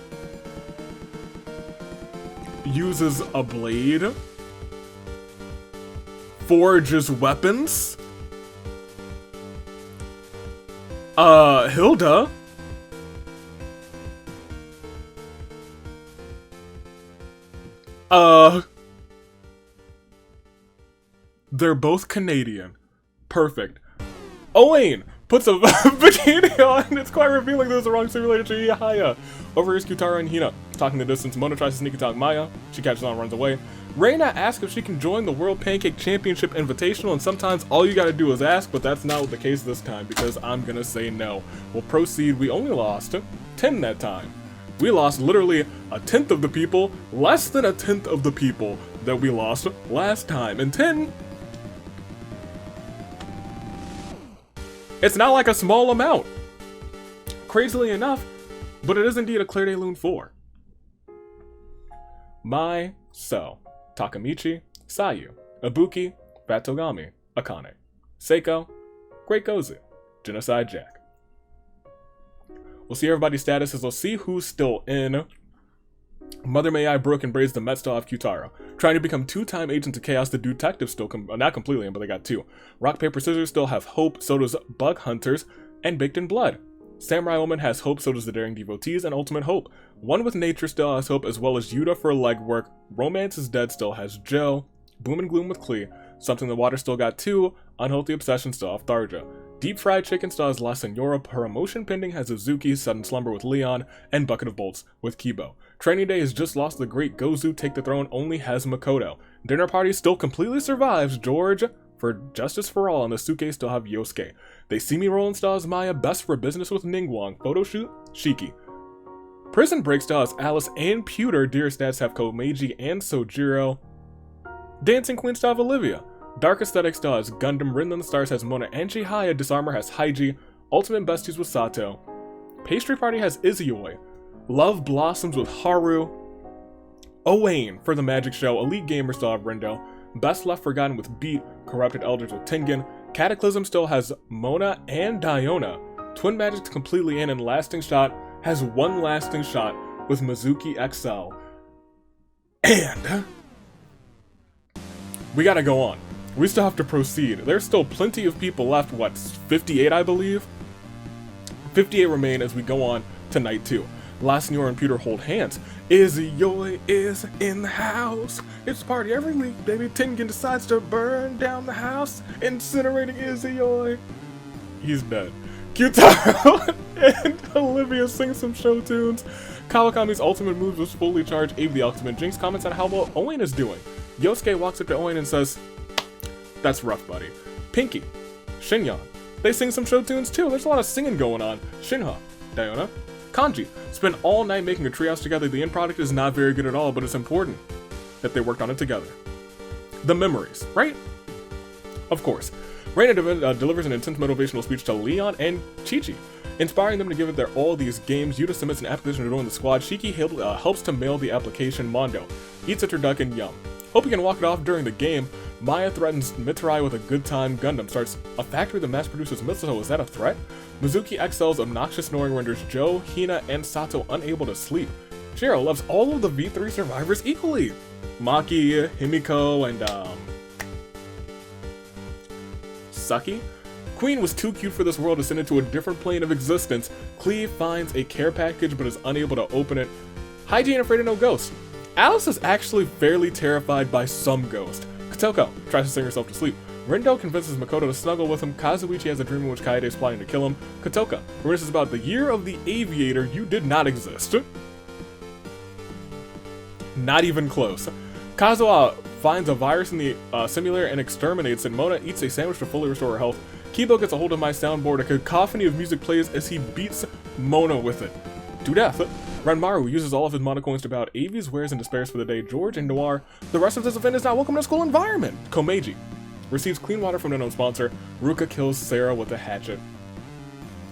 Uses a blade. Forges weapons. Hilda. They're both Canadian. Perfect. Owain puts a bikini on. It's quite revealing that it was the wrong simulator to Yahaya. Overhears Kyutaro and Hina talking the distance. Mona tries to sneak attack Maya. She catches on and runs away. Reina asks if she can join the World Pancake Championship Invitational, and sometimes all you gotta do is ask, but that's not the case this time because I'm gonna say no. We'll proceed. We only lost 10 that time. We lost literally a tenth of the people, less than a tenth of the people that we lost last time. And 10, it's not like a small amount. Crazily enough, but it is indeed a Clear Day Loon 4. Takamichi, Sayu, Ibuki, Fat Togami, Akane, Seiko, Great Gozu, Genocide Jack. We'll see everybody's statuses. We'll see who's still in. Mother May I Broken Braids, the Met still have Kyutaro. Trying to become two-time Agents of Chaos, the detectives still not completely in, but they got 2. Rock, Paper, Scissors still have Hope, so does Bug Hunters, and Baked in Blood. Samurai Woman has Hope, so does the Daring Devotees, and Ultimate Hope. One with Nature still has Hope, as well as Yuta for legwork. Romance is Dead still has Joe. Boom and Gloom with Klee. Something in the Water still got 2. Unhealthy Obsession still have Tharja. Deep Fried Chicken still has La Senora. Her Emotion Pending has Azuki. Sudden Slumber with Leon. And Bucket of Bolts with Kibo. Training Day has just lost the Great Gozu. Take the Throne only has Makoto. Dinner Party still completely survives George. For Justice for All, and the Suke still have Yosuke. They See Me Rolling still has Maya. Best for Business with Ningguang. Photo Shoot, Shiki. Prison Break still has Alice and Pewter. Dear Stats have Komeiji and Sojiro. Dancing Queen still have Olivia. Dark Aesthetic still has Gundam. Written in the Stars has Mona and Chihaya. Disarmor has Haiji. Ultimate Besties with Sato. Pastry Party has Izuyoi. Love Blossoms with Haru. Owain for the Magic Show. Elite Gamer still have Rendo. Best Left Forgotten with Beat. Corrupted Elders with Tengen. Cataclysm still has Mona and Diona. Twin Magic's completely in, and Lasting Shot has one lasting shot with Mizuki XL. And we gotta go on. We still have to proceed. There's still plenty of people left. What, 58 I believe? 58 remain as we go on to night 2. La Senora and Peter hold hands. Izuyoi is in the house. It's a party every week, baby. Tengen decides to burn down the house, incinerating Izuyoi. He's dead. Kyutaro and Olivia sing some show tunes. Kawakami's ultimate moves was fully charged. Abe the Ultimate Jinx comments on how well Owain is doing. Yosuke walks up to Owain and says, "That's rough, buddy." Pinky, Shinyon, they sing some show tunes too. There's a lot of singing going on. Shinha, Diona, Kanji spent all night making a treehouse together. The end product is not very good at all, but it's important that they worked on it together. The memories, right? Of course. Reina delivers an intense motivational speech to Leon and Chi-Chi, inspiring them to give it their all these games. Yuta submits an application to join the squad. Shiki helps to mail the application. Mondo eats a turducken. Yum. Hope he can walk it off during the game. Maya threatens Mitsurai with a good time. Gundam starts a factory that mass produces missiles. Is that a threat? Mizuki XL's obnoxious snoring renders Joe, Hina, and Sato unable to sleep. Shiro loves all of the V3 survivors equally. Maki, Himiko, and sucky. Queen was too cute for this world to send into a different plane of existence. Cleve finds a care package but is unable to open it. Hygiene afraid of no ghost. Alice is actually fairly terrified by some ghost. Kotoko tries to sing herself to sleep. Rendo convinces Makoto to snuggle with him. Kazuichi has a dream in which Kaede is plotting to kill him. Kotoka reminisces about the year of the aviator. You did not exist. Not even close. Kazuha finds a virus in the simulator and exterminates it. Mona eats a sandwich to fully restore her health. Kibo gets a hold of my soundboard. A cacophony of music plays as he beats Mona with it. To death. Ranmaru uses all of his monocoins to bow out. Avi's wears and despairs for the day. George and Noir. The rest of this event is not welcome to school environment. Komeiji receives clean water from an unknown sponsor. Ruka kills Sarah with a hatchet.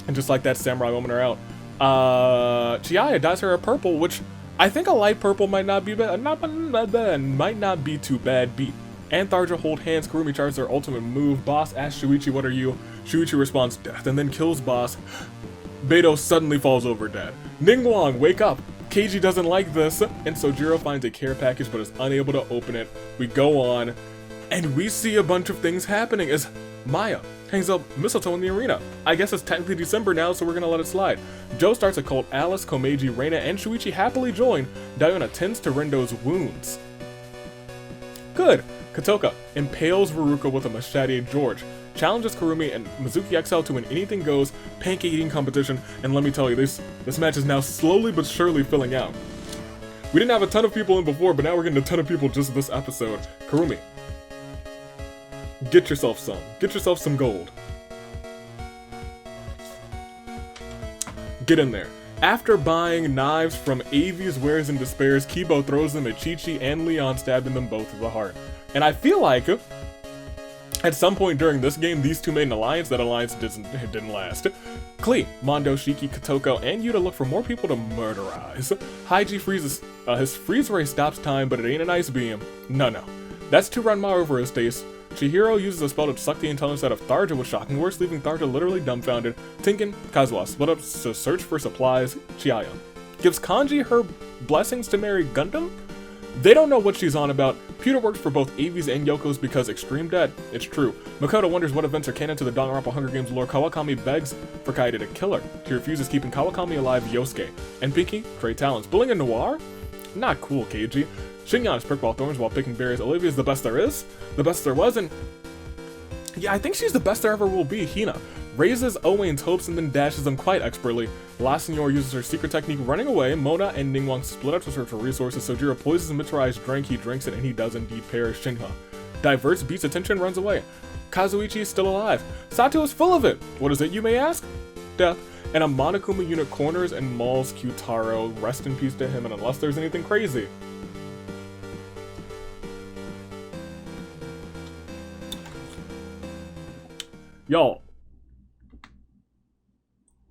And just like that, samurai moment are out. Chiaya dyes her a purple, which I think a light purple might not be bad. Might not be too bad. Beat. And Tharja hold hands. Kurumi charges their ultimate move. Boss asks Shuichi, what are you? Shuichi responds, death, and then kills Boss. Beto suddenly falls over dead. Ningguang, wake up! Keiji doesn't like this, and Sojiro finds a care package but is unable to open it. We go on, and we see a bunch of things happening as Maya hangs up mistletoe in the arena. I guess it's technically December now, so we're gonna let it slide. Joe starts a cult. Alice, Komeiji, Reina, and Shuichi happily join. Diona tends to Rendo's wounds. Good. Kotoka impales Veruca with a machete. George challenges Kurumi and Mizuki XL to an anything goes pancake eating competition, and let me tell you, this match is now slowly but surely filling out. We didn't have a ton of people in before, but now we're getting a ton of people just this episode. Kurumi, get yourself some. Get yourself some gold. Get in there. After buying knives from Avi's Wares and Despairs, Kibo throws them at Chi-Chi and Leon, stabbing them both in the heart. And I feel like at some point during this game, these two made an alliance. That alliance didn't last. Klee, Mondo, Shiki, Kotoko, and Yuta look for more people to murderize. Haiji freezes. His freeze ray stops time, but it ain't an ice beam. No. That's to run Maru for his taste. Chihiro uses a spell to suck the intelligence out of Tharja with shocking words, leaving Tharja literally dumbfounded. Tinkin, Kazuha split up to search for supplies. Chiaya gives Kanji her blessings to marry Gundam? They don't know what she's on about. Pewter works for both Avi's and Yoko's because extreme dead. It's true. Makoto wonders what events are canon to the Danganronpa Hunger Games lore. Kawakami begs for Kaede to kill her. He refuses, keeping Kawakami alive. Yosuke and Pinky trade talents. Bullying a Noir? Not cool, Keiji. Shinyan is pricked by thorns while picking berries. Olivia's the best there is, the best there was, and yeah, I think she's the best there ever will be. Hina raises Owain's hopes and then dashes them quite expertly. La Senor uses her secret technique running away. Mona and Ningguang split up to search for resources. Sojiro poisons Mitsurai's drink. He drinks it and he does indeed perish. Shinha diverts Beat's attention and runs away. Kazuichi is still alive. Sato is full of it. What is it, you may ask? Death. And a Monokuma unit corners and mauls Kyutaro. Rest in peace to him, and unless there's anything crazy. Y'all,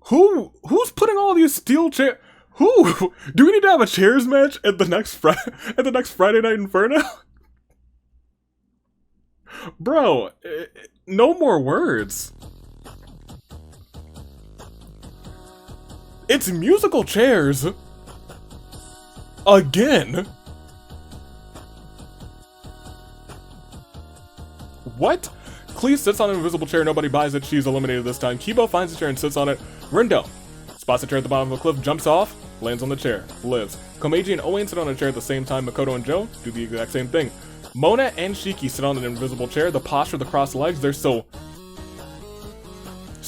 who's putting all these steel chairs? Who? Do we need to have a chairs match at the next Friday Night Inferno? Bro, no more words. It's musical chairs. Again. What? Klee sits on an invisible chair, nobody buys it, she's eliminated this time. Kibo finds the chair and sits on it. Rendo spots a chair at the bottom of a cliff, jumps off, lands on the chair, lives. Komeiji and Owain sit on a chair at the same time. Makoto and Joe do the exact same thing. Mona and Shiki sit on an invisible chair. The posture, the crossed legs, they're so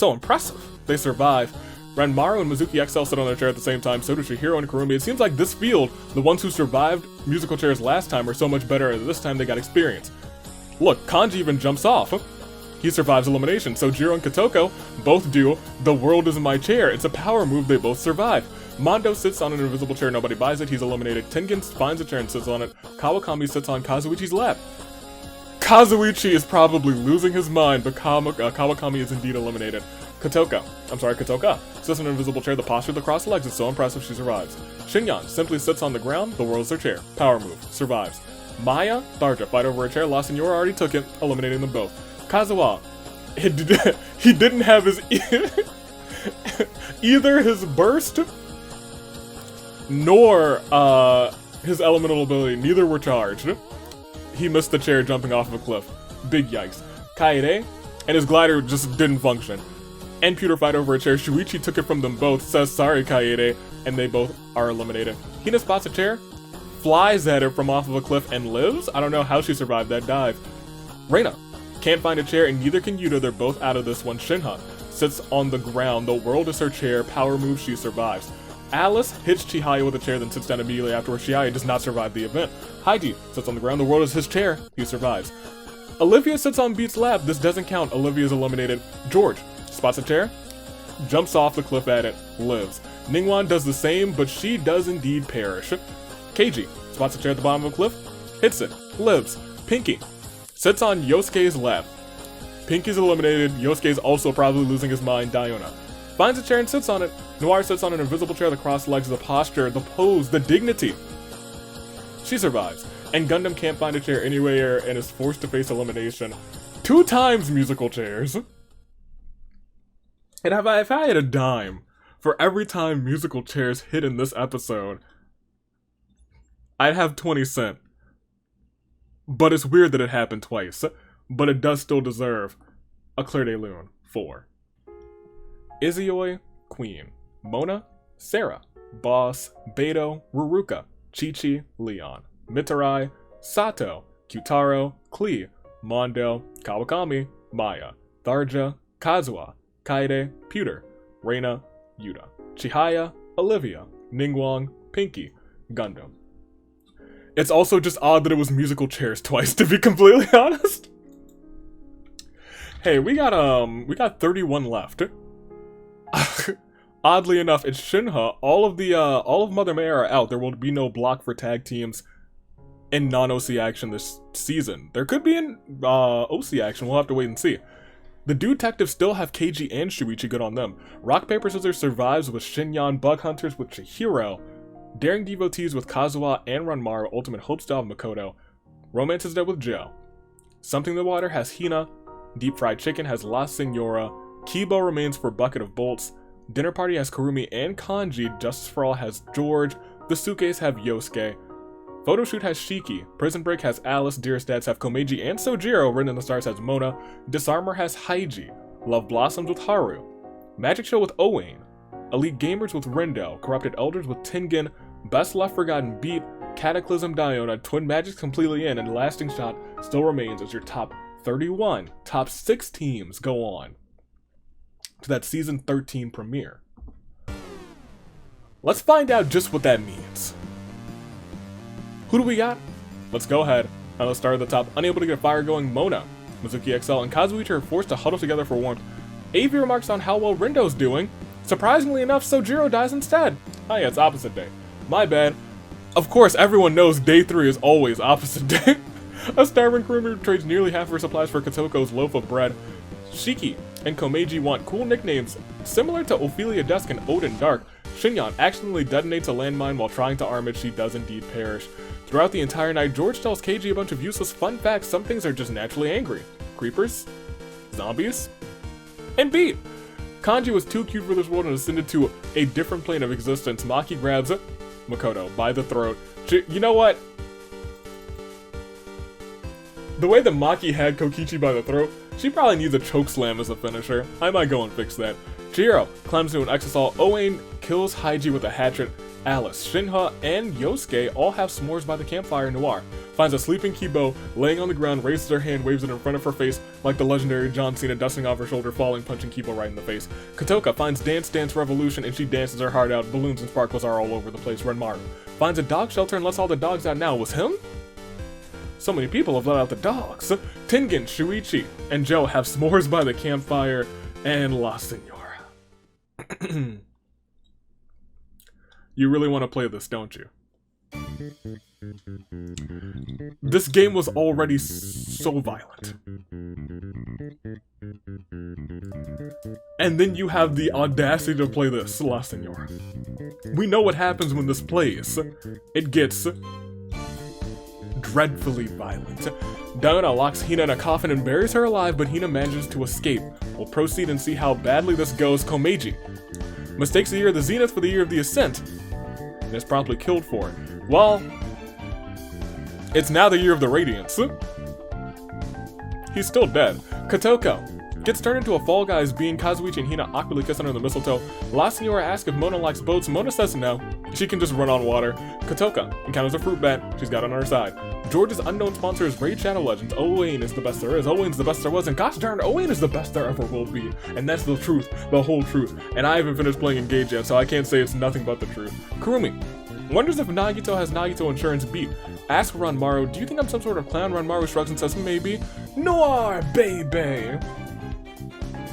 impressive. They survive. Ranmaru and Mizuki XL sit on their chair at the same time, so do Chihiro and Kurumi. It seems like this field, the ones who survived musical chairs last time are so much better, and this time they got experience. Look, Kanji even jumps off. He survives elimination. Sojiro and Kotoko both do the world is my chair. It's a power move, they both survive. Mondo sits on an invisible chair, nobody buys it, he's eliminated. Tengen finds a chair and sits on it. Kawakami sits on Kazuichi's lap. Kazuichi is probably losing his mind, but Kawakami is indeed eliminated. Kotoka sits on an invisible chair. The posture of the crossed legs is so impressive she survives. Shinyan simply sits on the ground, the world's their chair. Power move, survives. Maya, Tharja fight over a chair. La Senora already took it, eliminating them both. Kazuha, he didn't have his either his burst nor his elemental ability. Neither were charged. He missed the chair jumping off of a cliff. Big yikes. Kaede and his glider just didn't function. And Pewter fight over a chair. Shuichi took it from them both, says sorry Kaede, and they both are eliminated. Hina spots a chair, flies at it from off of a cliff, and lives? I don't know how she survived that dive. Reina can't find a chair, and neither can Yuta. They're both out of this one. Shinha sits on the ground. The world is her chair. Power move, she survives. Alice hits Chihaya with a chair, then sits down immediately afterwards. Chihaya does not survive the event. Haiji sits on the ground. The world is his chair. He survives. Olivia sits on Beat's lap. This doesn't count. Olivia is eliminated. George spots a chair, jumps off the cliff at it, lives. Ningguang does the same, but she does indeed perish. Keiji spots a chair at the bottom of a cliff, hits it, lives. Pinky sits on Yosuke's lap. Pinky's eliminated. Yosuke's also probably losing his mind. Diona finds a chair and sits on it. Noir sits on an invisible chair. The crossed legs, the posture, the pose, the dignity. She survives. And Gundam can't find a chair anywhere and is forced to face elimination. 2 times musical chairs. And if I had a dime for every time musical chairs hit in this episode, I'd have 20 cents. But it's weird that it happened twice. But it does still deserve a Claire de Lune 4. Izioi, Queen. Mona, Sarah. Boss, Beto, Ruruka, Chi-Chi, Leon. Mitarai, Sato, Kyutaro, Klee, Mondo, Kawakami, Maya, Tharja, Kazuha, Kaede, Pewter, Reina, Yuta, Chihaya, Olivia, Ningguang, Pinky, Gundam. It's also just odd that it was musical chairs twice, to be completely honest. Hey, we got 31 left. Oddly enough, it's Shinha. All of Mother May are out. There will be no block for tag teams in non-OC action this season. There could be an OC action. We'll have to wait and see. The detectives still have Keiji and Shuichi. Good on them. Rock, Paper, Scissors survives with Shinyan. Bug Hunters with Chihiro. Daring Devotees with Kazuha and Ranmaru. Ultimate Hope Style of Makoto. Romance is Dead with Joe. Something in the Water has Hina. Deep Fried Chicken has La Senora. Kibo remains for Bucket of Bolts. Dinner Party has Kurumi and Kanji. Justice for All has George. The Suke's have Yosuke. Photoshoot has Shiki. Prison Break has Alice. Dearest Dads have Komeiji and Sojiro. Written in the Stars has Mona. Disarmor has Haiji. Love Blossoms with Haru. Magic Show with Owain. Elite Gamers with Rendo. Corrupted Elders with Tengen. Best Left Forgotten Beat. Cataclysm Diona. Twin Magic's completely in, and Lasting Shot still remains as your top 31. Top 6 teams go on to that season 13 premiere. Let's find out just what that means. Who do we got? Let's go ahead. And let's start at the top. Unable to get a fire going, Mona, Mizuki XL, and Kazuichi are forced to huddle together for warmth. Avi remarks on how well Rendo's doing. Surprisingly enough, Sojiro dies instead. Oh yeah, it's opposite day. My bad. Of course, everyone knows day 3 is always opposite day. A starving crewmate trades nearly half of her supplies for Kotoko's loaf of bread. Shiki and Komeiji want cool nicknames similar to Ophelia Dusk and Odin Dark. Shinyan accidentally detonates a landmine while trying to arm it. She does indeed perish. Throughout the entire night, George tells Keiji a bunch of useless fun facts. Some things are just naturally angry. Creepers, zombies, and Beat. Kanji was too cute for this world and ascended to a different plane of existence. Maki grabs Makoto by the throat. You know what? The way that Maki had Kokichi by the throat, she probably needs a chokeslam as a finisher. I might go and fix that. Chihiro climbs into an exasol. Owain kills Haiji with a hatchet. Alice, Shinha, and Yosuke all have s'mores by the campfire. Noir finds a sleeping Kibo laying on the ground, raises her hand, waves it in front of her face like the legendary John Cena, dusting off her shoulder, falling, punching Kibo right in the face. Kotoka finds Dance Dance Revolution and she dances her heart out. Balloons and sparkles are all over the place. Renmaru finds a dog shelter and lets all the dogs out. Now, was him? So many people have let out the dogs. Tengen, Shuichi, and Joe have s'mores by the campfire, and La Senora. You really want to play this, don't you? This game was already so violent. And then you have the audacity to play this, La Senora. We know what happens when this plays. It gets dreadfully violent. Diona locks Hina in a coffin and buries her alive, but Hina manages to escape. We'll proceed and see how badly this goes. Komeiji mistakes the year of the Zenith for the year of the Ascent, and is promptly killed for it. Well, it's now the year of the Radiance. He's still dead. Kotoko Gets turned into a Fall Guys being Kazuichi and Hina awkwardly kiss under the mistletoe. La Senora asks if Mona likes boats. Mona says no. She can just run on water. Kotoka encounters a fruit bat. She's got on her side. George's unknown sponsor is Raid Shadow Legends. Owain is the best there is. Owain's the best there was. And gosh darn, Owain is the best there ever will be. And that's the truth. The whole truth. And I haven't finished playing Engage yet, so I can't say it's nothing but the truth. Kurumi wonders if Nagito has Nagito insurance beat. Asks Ranmaru, do you think I'm some sort of clown? Ranmaru shrugs and says, maybe. Noir, baby!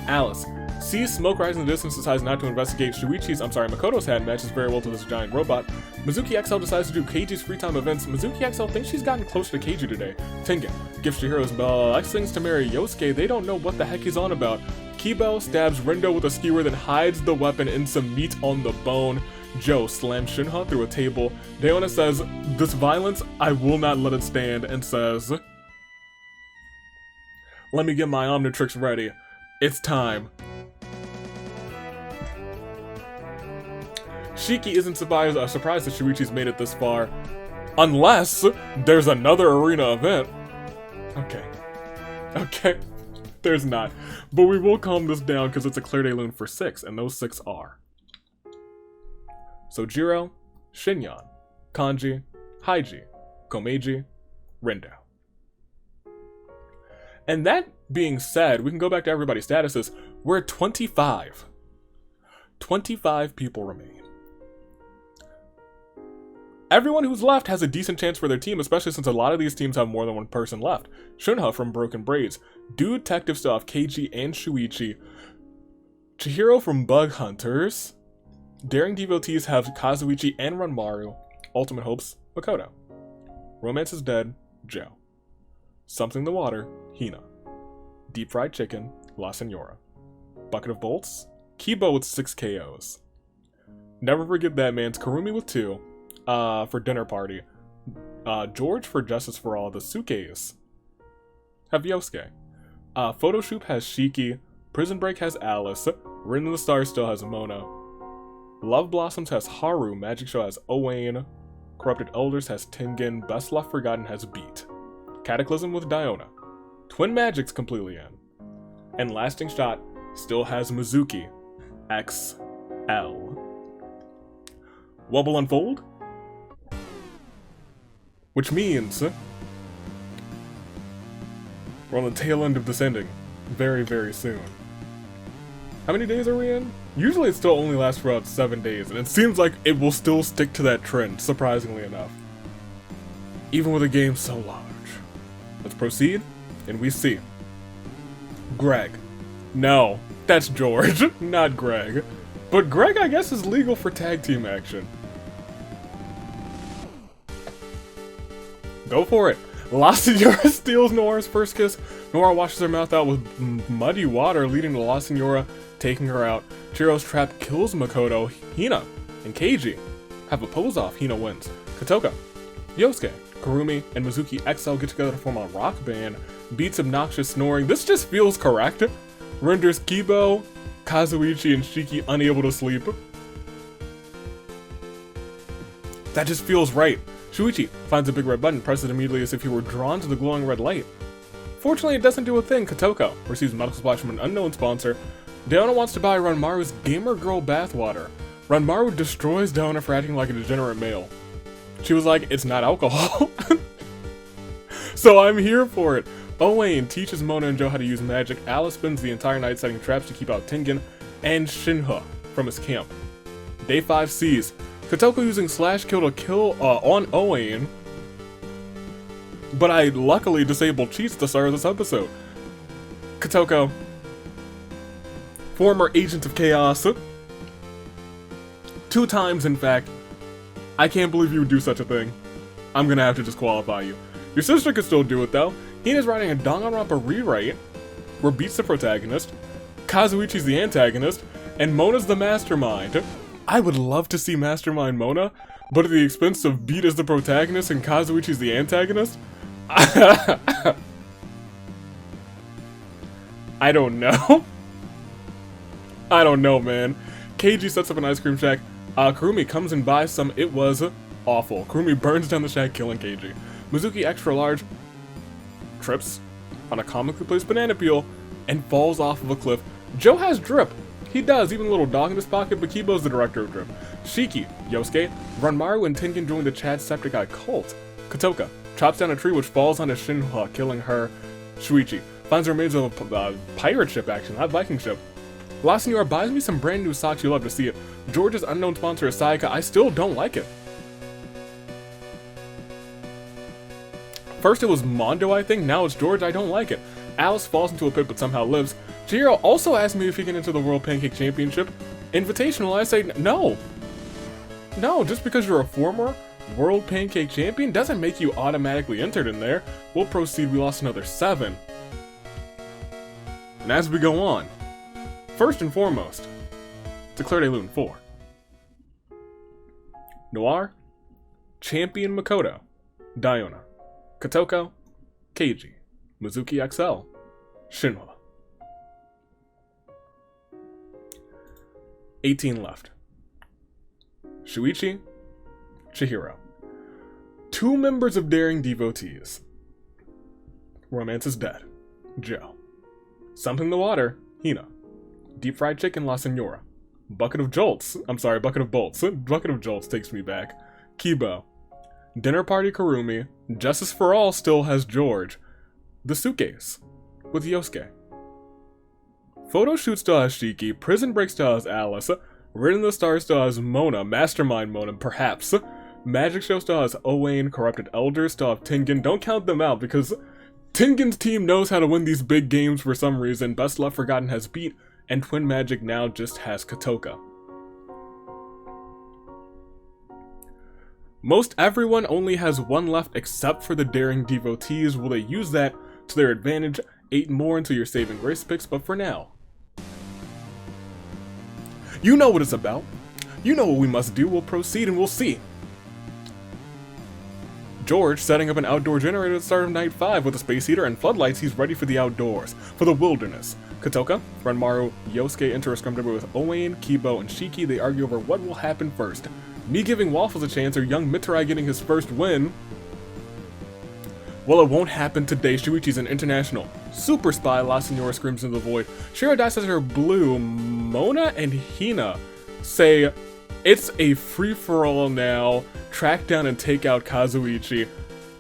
Alice sees smoke rising in the distance, decides not to investigate. Makoto's hand matches very well to this giant robot. Mizuki XL decides to do Keiji's free time events. Mizuki XL thinks she's gotten closer to Keiji today. Tengen gives Chihiro's blessings to marry Yosuke. They don't know what the heck he's on about. Kibo stabs Rindo with a skewer, then hides the weapon in some meat on the bone. Joe slams Shinha through a table. Deona says, this violence, I will not let it stand, and says, let me get my Omnitrix ready. It's time. Shiki isn't surprised that Shuichi's made it this far. Unless there's another arena event. Okay. There's not. But we will calm this down because it's a clear day loon for 6, and those 6 are Sojiro, Shinyan, Kanji, Haiji, Komeiji, Rindo. And that being said, we can go back to everybody's statuses. We're at 25. 25 people remain. Everyone who's left has a decent chance for their team, especially since a lot of these teams have more than one person left. Shunha from Broken Braids, Dude Detective still have Keiji and Shuichi. Chihiro from Bug Hunters. Daring Devotees have Kazuichi and Ranmaru. Ultimate Hopes, Makoto. Romance is Dead, Joe. Something in the Water, Hina. Deep Fried Chicken, La Senora. Bucket of Bolts, Kibo with 6 KOs. Never Forget That Man's Kurumi with 2. For Dinner Party. George for Justice for All, the Sukes have Yosuke. Photo Shoot has Shiki. Prison Break has Alice. Rin of the Stars still has Mona. Love Blossoms has Haru. Magic Show has Owain. Corrupted Elders has Tengen. Best Left Forgotten has Beat. Cataclysm with Diona. Twin Magic's completely in. And Lasting Shot still has Mizuki. XL. What will unfold? Which means we're on the tail end of this ending very, very soon. How many days are we in? Usually it still only lasts for about 7 days, and it seems like it will still stick to that trend, surprisingly enough. Even with a game so large. Let's proceed, and we see Greg. No, that's George, not Greg. But Greg, I guess, is legal for tag team action. Go for it. La Senora steals Nora's first kiss. Nora washes her mouth out with muddy water, leading to La Senora taking her out. Chihiro's trap kills Makoto. Hina and Keiji have a pose-off. Hina wins. Kotoka, Yosuke, Kurumi, and Mizuki XL get together to form a rock band. Beats obnoxious snoring. This just feels correct. Renders Kibo, Kazuichi, and Shiki unable to sleep. That just feels right. Shuichi finds a big red button, presses it immediately as if he were drawn to the glowing red light. Fortunately, it doesn't do a thing. Kotoka receives medical supplies from an unknown sponsor. Deona wants to buy Ranmaru's Gamer Girl bathwater. Ranmaru destroys Deona for acting like a degenerate male. She was like, it's not alcohol. So I'm here for it. Owain teaches Mona and Joe how to use magic. Alice spends the entire night setting traps to keep out Tengen and Shinha from his camp. Day 5 sees Kotoka using slash kill to kill on Owain, but I luckily disabled cheats at the start of this episode. Kotoka, former agent of chaos, 2 times in fact. I can't believe you would do such a thing. I'm gonna have to disqualify you. Your sister could still do it though. Hina's writing a Danganronpa rewrite where Beat's the protagonist, Kazuichi's the antagonist, and Mona's the mastermind. I would love to see Mastermind Mona, but at the expense of Beat as the protagonist and Kazuichi's the antagonist? I don't know. I don't know, man. Keiji sets up an ice cream shack. Kurumi comes and buys some. It was awful. Kurumi burns down the shack, killing Keiji. Mizuki extra large trips on a comically placed banana peel and falls off of a cliff. Joe has drip. He does, even a little dog in his pocket, but Kibo's the director of drip. Shiki, Yosuke, Ranmaru, and Tengen join the Jacksepticeye cult. Kotoka chops down a tree which falls onto Shinhwa, killing her. Shuichi finds the remains of a pirate ship, actually, not Viking ship. La Senora buys me some brand new socks, you love to see it. George's unknown sponsor is Sayaka, I still don't like it. First it was Mondo, I think, now it's George, I don't like it. Alice falls into a pit but somehow lives. Chihiro also asked me if he can enter the World Pancake Championship. Invitational, I say no. No, just because you're a former World Pancake Champion doesn't make you automatically entered in there. We'll proceed, we lost another 7. And as we go on, first and foremost, Declare de Lune 4. Noir, Champion Makoto, Diona, Kotoko, Keiji, Mizuki XL, Shinhwa. 18 left. Shuichi, Chihiro. 2 members of Daring Devotees. Romance is Dead, Joe. Something in the Water, Hina. Deep Fried Chicken, La Senora. Bucket of Bolts. Bucket of Jolts takes me back. Kibo. Dinner Party, Kurumi. Justice for All still has George. The Suitcase with Yosuke. Photo Shoot still has Shiki. Prison Break still has Alice. Written in the Stars still has Mona. Mastermind Mona, perhaps. Magic Show still has Owain. Corrupted Elders still have Tengen. Don't count them out because Tengen's team knows how to win these big games for some reason. Best Left Forgotten has Beat, and Twin Magic now just has Kotoka. Most everyone only has 1 left except for the Daring Devotees. Will they use that to their advantage? 8 more until your saving grace picks, but for now, you know what it's about. You know what we must do. We'll proceed and we'll see. George setting up an outdoor generator at the start of night 5 with a space heater and floodlights. He's ready for the outdoors, for the wilderness. Kotoka, Ranmaru, Yosuke enter a scrumdiver with Owain, Kibo, and Shiki. They argue over what will happen first. Me giving Waffles a chance or young Mitarai getting his first win? Well, it won't happen today. Shuichi's an international super spy. La Senora screams into the void. Shiro dies as her blue. Mona and Hina say it's a free-for-all now. Track down and take out Kazuichi.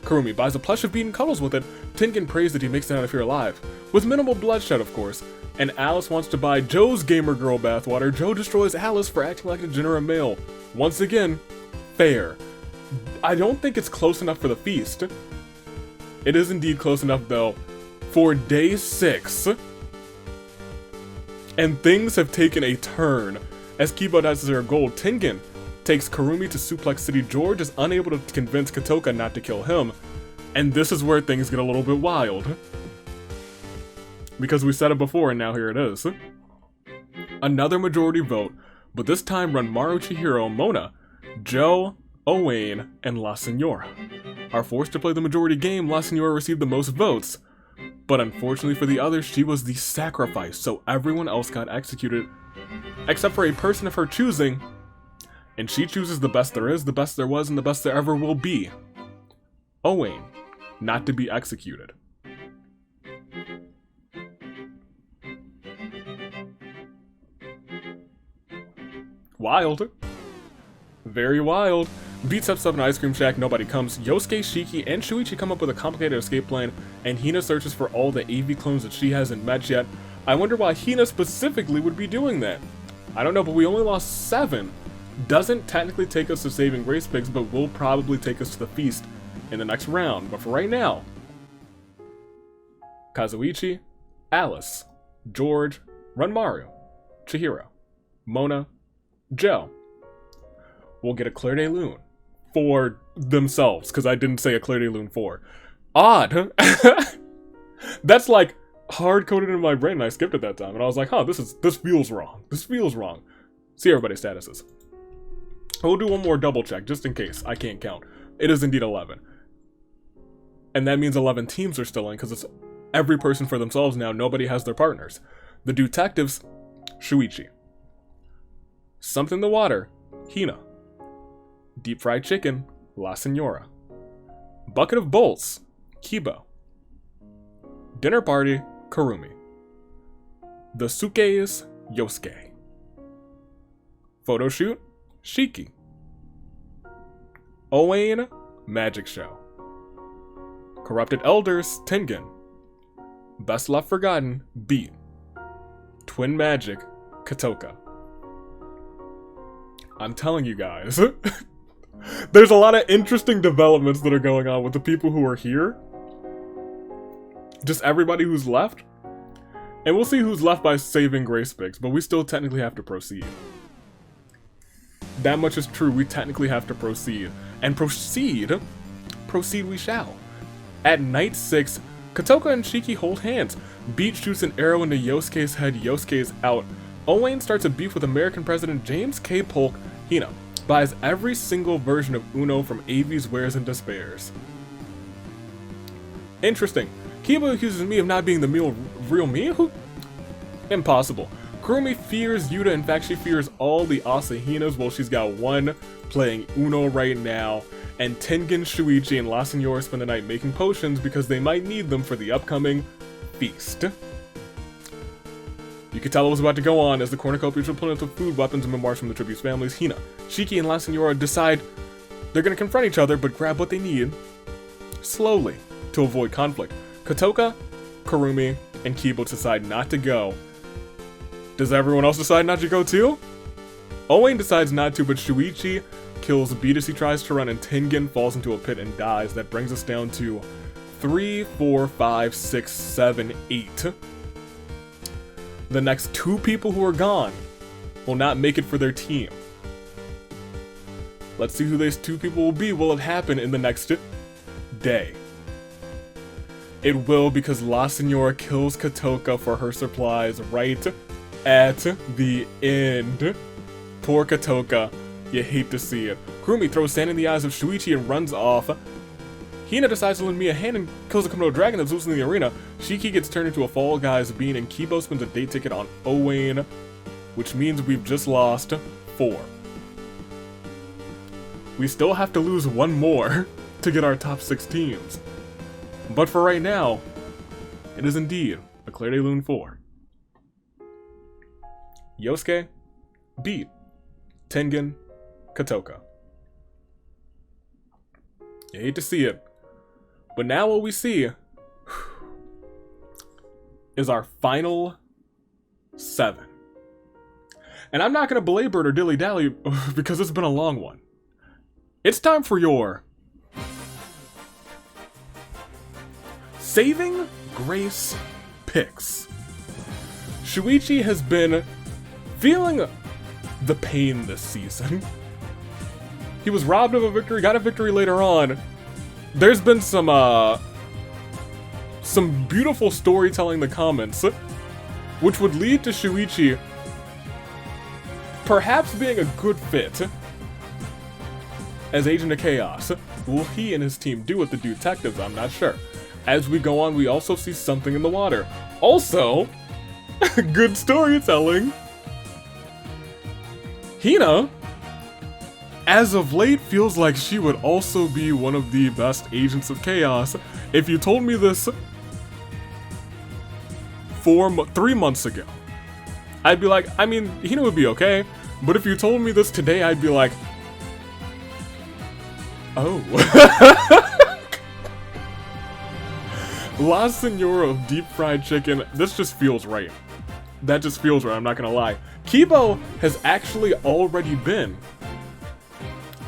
Kurumi buys a plush of Beat and cuddles with it. Tengen prays that he makes it out of here alive, with minimal bloodshed, of course. And Alice wants to buy Joe's gamer girl bathwater. Joe destroys Alice for acting like a degenerate male. Once again, fair. I don't think it's close enough for the feast. It is indeed close enough, though, for day 6. And things have taken a turn. As Kibo dies as her goal, Tengen takes Kurumi to Suplex City. George is unable to convince Kotoka not to kill him. And this is where things get a little bit wild. Because we said it before, and now here it is. Another majority vote, but this time Ranmaru, Chihiro, Mona, Joe, Owain, and La Senora are forced to play the majority game. La Senora received the most votes, but unfortunately for the others, she was the sacrifice, so everyone else got executed, except for a person of her choosing, and she chooses the best there is, the best there was, and the best there ever will be. Owain, not to be executed. Wild. Very wild. Beat steps up an ice cream shack, nobody comes. Yosuke, Shiki, and Shuichi come up with a complicated escape plan, and Hina searches for all the AV clones that she hasn't met yet. I wonder why Hina specifically would be doing that. I don't know, but we only lost 7. Doesn't technically take us to saving grace picks, but will probably take us to the feast in the next round. But for right now, Kazuichi, Alice, George, Ranmaru, Chihiro, Mona, Joe will get a Clair de Lune for themselves, because I didn't say a Clair de Lune 4. Odd! That's like hard-coded in my brain, and I skipped it that time, and I was like, huh, this feels wrong. This feels wrong. See everybody's statuses. We'll do one more double check, just in case. I can't count. It is indeed 11. And that means 11 teams are still in, because it's every person for themselves now. Nobody has their partners. The detectives, Shuichi. Something in the Water, Hina. Deep Fried Chicken, La Senora. Bucket of Bolts, Kibo. Dinner Party, Kurumi. The Suke's Yosuke. Photo shoot, Shiki. Owain, Magic Show. Corrupted Elders, Tengen. Best Left Forgotten, Beat. Twin Magic, Kotoka. I'm telling you guys, there's a lot of interesting developments that are going on with the people who are here. Just everybody who's left. And we'll see who's left by saving Grace Picks, but we still technically have to proceed. That much is true, we technically have to proceed. And proceed we shall. At night 6, Kotoka and Shiki hold hands. Beat shoots an arrow into Yosuke's head, Yosuke is out. Owain starts a beef with American President James K. Polk. Hina buys every single version of Uno from AV's Wares and Despairs. Interesting. Kiba accuses me of not being the real me? Who? Impossible. Kurumi fears Yuta, in fact she fears all the Asahinas. Well, she's got one playing Uno right now, and Tengen, Shuichi, and La Senora spend the night making potions because they might need them for the upcoming feast. You could tell it was about to go on as the cornucopias were put into food, weapons, and memoirs from the tribute's families. Hina, Shiki, and La Senora decide they're gonna confront each other but grab what they need slowly to avoid conflict. Kotoka, Kurumi, and Kibo decide not to go. Does everyone else decide not to go too? Owain decides not to, but Shuichi kills Beat as he tries to run, and Tengen falls into a pit and dies. That brings us down to 3, 4, 5, 6, 7, 8. The next 2 people who are gone will not make it for their team. Let's see who these 2 people will be. Will it happen in the next day? It will, because La Senora kills Kotoka for her supplies right at the end. Poor Kotoka. You hate to see it. Kurumi throws sand in the eyes of Shuichi and runs off. Hina decides to lend me a hand and kills a Komodo dragon that's loose in the arena. Shiki gets turned into a Fall Guys bean, and Kibo spends a date ticket on Owain, which means we've just lost 4. We still have to lose 1 more to get our top 6 teams. But for right now, it is indeed a Clair de Lune 4. Yosuke, Beat, Tengen, Kotoka. You hate to see it, but now what we see is our final 7. And I'm not going to belabor it or dilly-dally because it's been a long one. It's time for your Saving Grace Picks. Shuichi has been feeling the pain this season. He was robbed of a victory, got a victory later on. There's been some beautiful storytelling in the comments, which would lead to Shuichi perhaps being a good fit as Agent of Chaos. Will he and his team do with the detectives? I'm not sure. As we go on, we also see something in the water. Also, good storytelling. Hina, as of late, feels like she would also be one of the best Agents of Chaos. If you told me this 3 months ago, I'd be like, I mean, Hina would be okay. But if you told me this today, I'd be like, oh. La Senora of deep fried chicken, this just feels right. That just feels right, I'm not gonna lie. Kibo has actually already been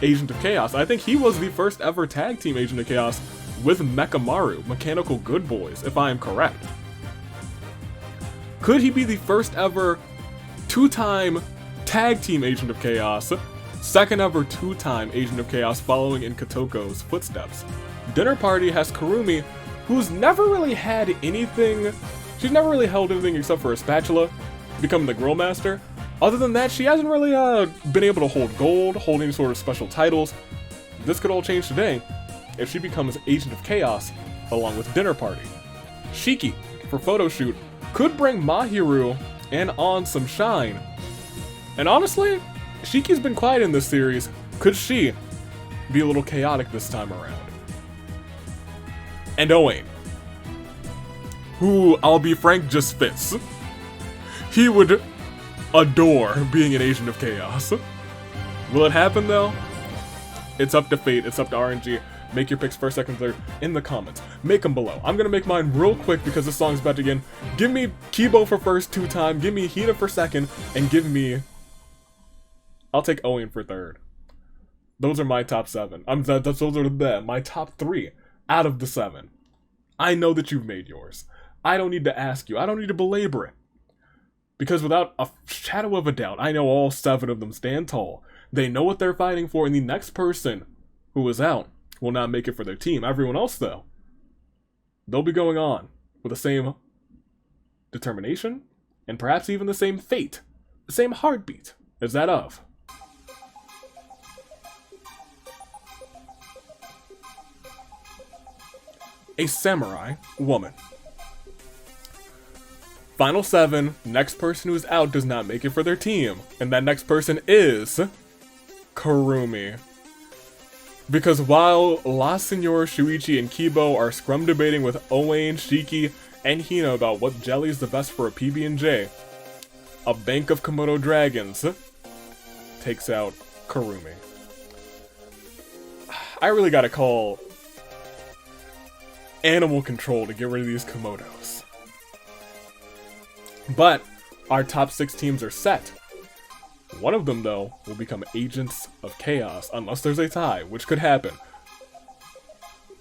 Agent of Chaos. I think he was the first ever tag team Agent of Chaos with Mechamaru, Mechanical Good Boys, if I am correct. Could he be the first ever 2-time tag team Agent of Chaos, second ever 2-time Agent of Chaos following in Kotoko's footsteps? Dinner Party has Kurumi, who's never really had anything. She's never really held anything except for a spatula, becoming the Grill Master. Other than that, she hasn't really been able to hold gold, hold any sort of special titles. This could all change today if she becomes Agent of Chaos along with Dinner Party. Shiki, for photo shoot, could bring Mahiru and On some shine. And honestly, Shiki's been quiet in this series. Could she be a little chaotic this time around? And Owain, who, I'll be frank, just fits. He would adore being an agent of chaos. Will it happen though? It's up to fate, it's up to RNG. Make your picks first, second, third in the comments. Make them below. I'm gonna make mine real quick because this song's about to begin. Give me Kibo for first 2 time, give me Hina for second, and give me... I'll take Owen for third. Those are my top 7. Those are my top 3 out of the 7. I know that you've made yours. I don't need to ask you. I don't need to belabor it. Because without a shadow of a doubt, I know all 7 of them stand tall. They know what they're fighting for, and the next person who is out will not make it for their team. Everyone else, though, they'll be going on with the same determination, and perhaps even the same fate, the same heartbeat as that of a samurai woman. Final 7, next person who's out does not make it for their team, and that next person is Kurumi. Because while La Senora, Shuichi, and Kibo are scrum debating with Owain, Shiki, and Hina about what jelly is the best for a PB&J, a bank of Komodo dragons takes out Kurumi. I really gotta call animal control to get rid of these Komodos. But our top 6 teams are set. One of them, though, will become agents of chaos, unless there's a tie, which could happen.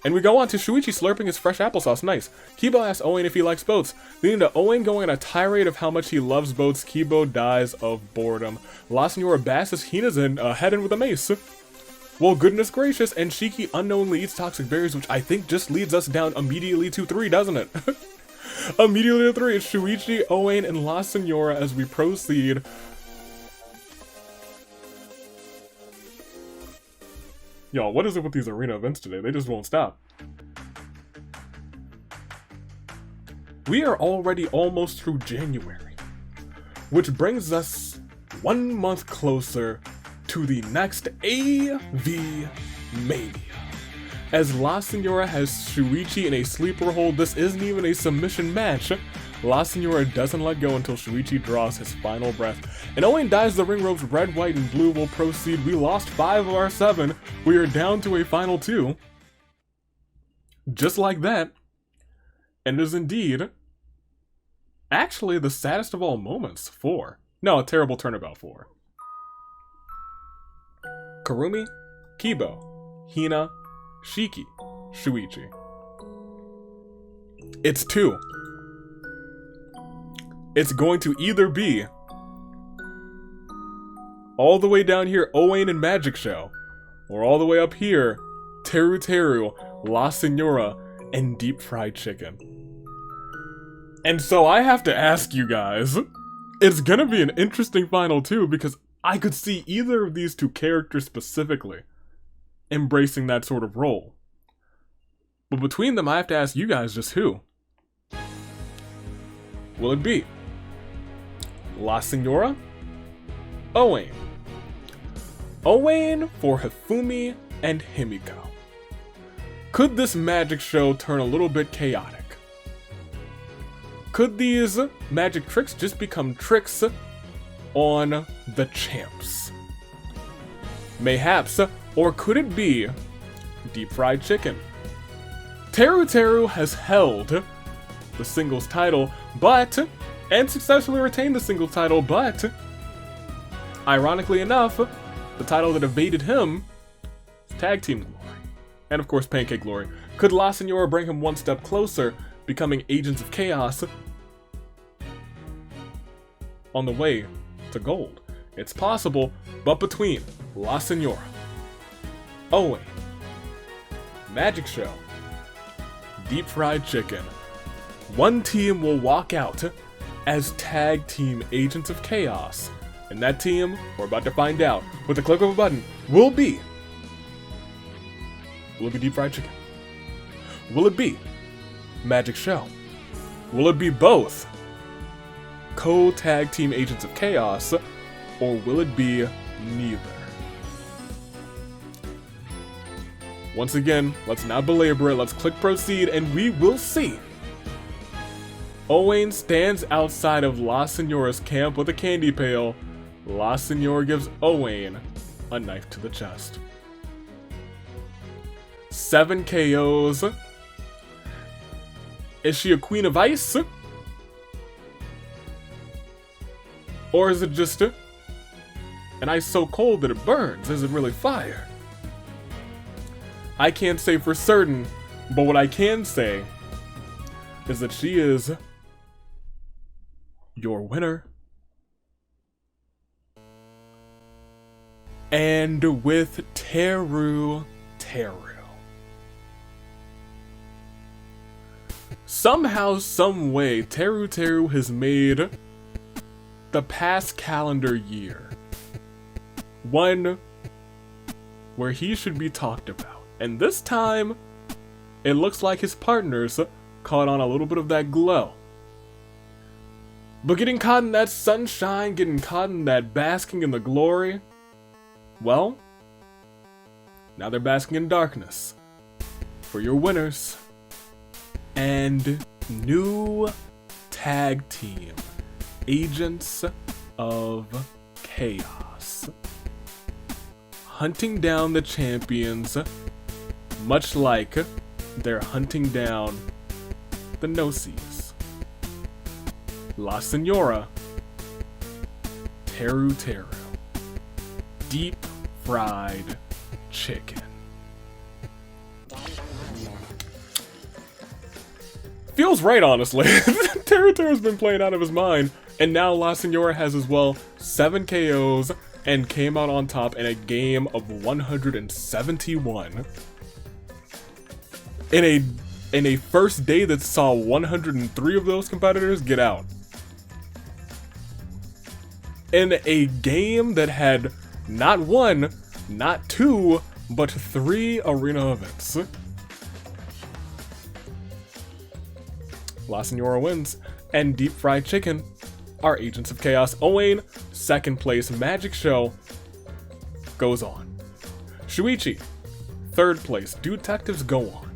And we go on to Shuichi slurping his fresh applesauce. Nice. Kibo asks Owen if he likes boats, leading to Owen going on a tirade of how much he loves boats. Kibo dies of boredom. La Senora bashes Hina's head in with a mace. Well, goodness gracious, and Shiki unknowingly eats toxic berries, which I think just leads us down immediately to 3, doesn't it? Immediately to 3, it's Shuichi, Owen, and La Senora as we proceed. Y'all, what is it with these arena events today? They just won't stop. We are already almost through January, which brings us 1 month closer to the next AV Mania. As La Senora has Shuichi in a sleeper hold, this isn't even a submission match. La Senora doesn't let go until Shuichi draws his final breath. And Owen dyes the ring ropes. Red, white, and blue will proceed. We lost 5 of our 7. We are down to a final 2. Just like that. And it is indeed actually the saddest of all moments for... No, a terrible turnabout for Kurumi, Kibo, Hina, Shiki, Shuichi. It's 2. It's going to either be all the way down here, Owen and Magic Show, or all the way up here, Teru Teru, La Senora, and Deep Fried Chicken. And so I have to ask you guys, it's gonna be an interesting final 2 because I could see either of these 2 characters specifically embracing that sort of role. But between them, I have to ask you guys just who. Will it be La Senora? Owen. Owen for Hifumi and Himiko. Could this magic show turn a little bit chaotic? Could these magic tricks just become tricks on the champs? Mayhaps, or could it be Deep Fried Chicken? Teru Teru has held the singles title, and successfully retained the singles title, but ironically enough, the title that evaded him is Tag Team Glory. And of course, Pancake Glory. Could La Senora bring him 1 step closer, becoming Agents of Chaos on the way to gold? It's possible, but between La Senora, Owen, Magic Show, Deep Fried Chicken, one team will walk out as Tag Team Agents of Chaos. And that team, we're about to find out, with the click of a button, will it be Deep Fried Chicken? Will it be Magic Show? Will it be both co-Tag Team Agents of Chaos? Or will it be neither? Once again, let's not belabor it, let's click proceed, and we will see Owain stands outside of La Senora's camp with a candy pail. La Senora gives Owain a knife to the chest. 7 KOs. Is she a queen of ice? Or is it just an ice so cold that it burns? Is it really fire? I can't say for certain, but what I can say is that she is your winner. And with Teru. Somehow, some way, Teru has made the past calendar year one where he should be talked about. And this time, it looks like his partners caught on a little bit of that glow. But getting caught in that sunshine, getting caught in that basking in the glory, well, now they're basking in darkness. For your winners, and new tag team, Agents of Chaos. Hunting down the champions, much like they're hunting down the No-Sees. La Senora, Teru. Deep fried chicken. Feels right, honestly. Teru's been playing out of his mind, and now La Senora has as well 7 KOs and came out on top in a game of 171. In a first day that saw 103 of those competitors get out. In a game that had not 1, not 2, but 3 arena events. La Senora wins, and Deep Fried Chicken are Agents of Chaos. Owain, 2nd place. Magic Show goes on. Shuichi, 3rd place. Detectives go on.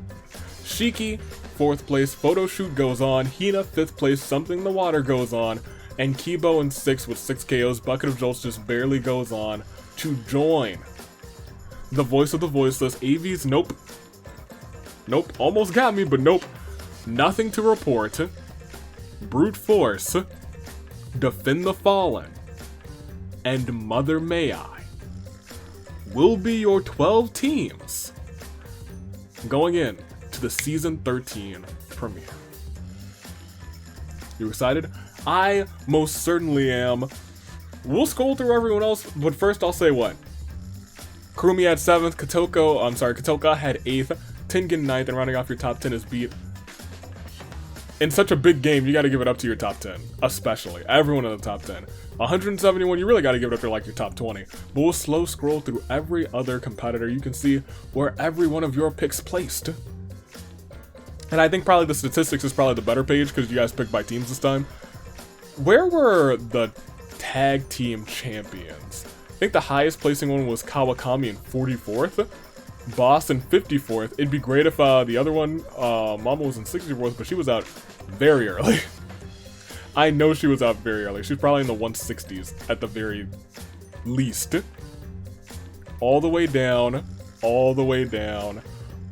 Shiki, 4th place. Photo Shoot goes on. Hina, 5th place. Something in the Water goes on. And Kibo in 6th with 6 KOs. Bucket of Jolts just barely goes on to join the Voice of the Voiceless. AV's nope. Nope. Almost got me, but nope. Nothing to report. Brute Force, Defend the Fallen, and Mother May I will be your 12 teams going in to the Season 13 premiere. You excited? I most certainly am. We'll scroll through everyone else, but first I'll say what. Kurumi had 7th, Katoka had 8th, Tengen 9th, and rounding off your top 10 is Beat. In such a big game, you gotta give it up to your top 10. Especially. Everyone in the top 10. 171, you really gotta give it up to like your top 20. But we'll slow scroll through every other competitor. You can see where every one of your picks placed. And I think probably the statistics is probably the better page because you guys picked by teams this time. Where were the tag team champions? I think the highest placing one was Kawakami in 44th. Boss in 54th. It'd be great if the other one, Mama, was in 64th, but she was out very early. I know she was out very early. She's probably in the 160s at the very least. All the way down, all the way down,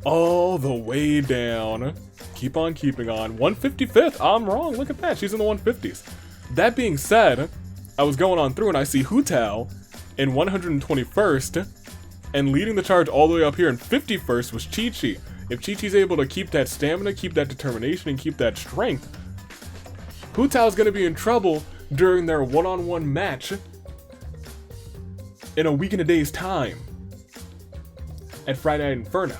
all the way down. Keep on keeping on. 155th. I'm wrong. Look at that. She's in the 150s. That being said, I was going on through and I see Hutao in 121st. And leading the charge all the way up here in 51st was Chi-Chi. If Chi-Chi's able to keep that stamina, keep that determination, and keep that strength, Hutao's going to be in trouble during their one-on-one match in a week and a day's time at Friday Night Inferno.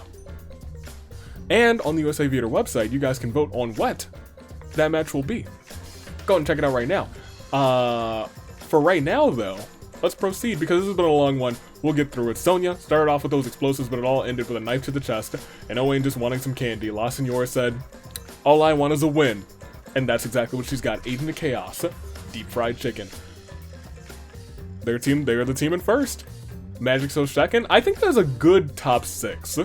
And on the USA Theater website, you guys can vote on what that match will be. Go and check it out right now. For right now, though, let's proceed because this has been a long one. We'll get through it. Sonya started off with those explosives, but it all ended with a knife to the chest, and Owain just wanting some candy. La Senora said, all I want is a win. And that's exactly what she's got. Agent of Chaos. Deep Fried Chicken. They're the team in first. Magic Show second. I think there's a good top 6.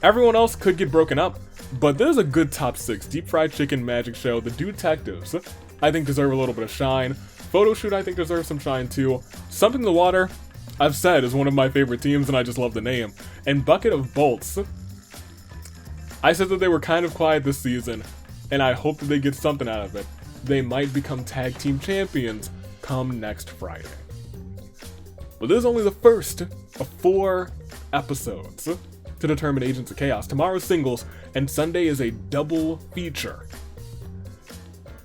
Everyone else could get broken up. But there's a good top 6. Deep Fried Chicken, Magic Show, the Detectives, I think deserve a little bit of shine. Photo Shoot, I think deserves some shine too. Something in the Water, I've said, is one of my favorite teams and I just love the name. And Bucket of Bolts, I said that they were kind of quiet this season, and I hope that they get something out of it. They might become tag team champions come next Friday. But this is only the first of 4 episodes to determine Agents of Chaos. Tomorrow's singles, and Sunday is a double feature.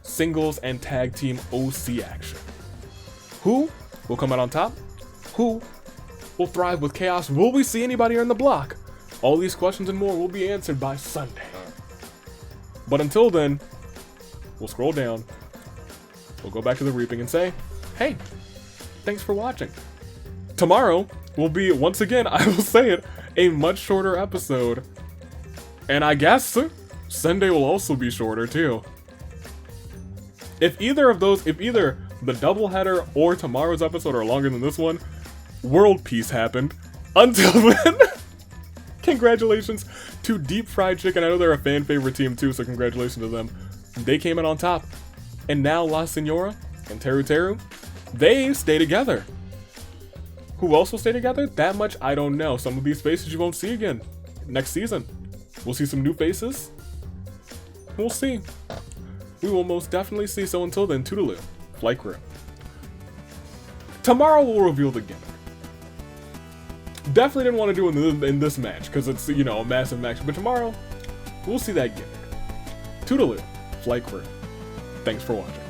Singles and tag team OC action. Who will come out on top? Who will thrive with chaos? Will we see anybody on the block? All these questions and more will be answered by Sunday. But until then, we'll scroll down, we'll go back to the reaping and say, hey, thanks for watching. Tomorrow will be, once again, I will say it, a much shorter episode. And I guess Sunday will also be shorter too. If either the doubleheader or tomorrow's episode are longer than this one, world peace happened. Until then, congratulations to Deep Fried Chicken. I know they're a fan favorite team too, so congratulations to them. They came in on top. And now La Senora and Teru Teru, they stay together. Who else will stay together? That much I don't know. Some of these faces you won't see again next season. We'll see some new faces. We'll see. We will most definitely see. So until then, toodaloo. Flight crew. Tomorrow we'll reveal the gimmick. Definitely didn't want to do it in this match because it's, you know, a massive match. But tomorrow, we'll see that gimmick. Toodaloo. Flight crew. Thanks for watching.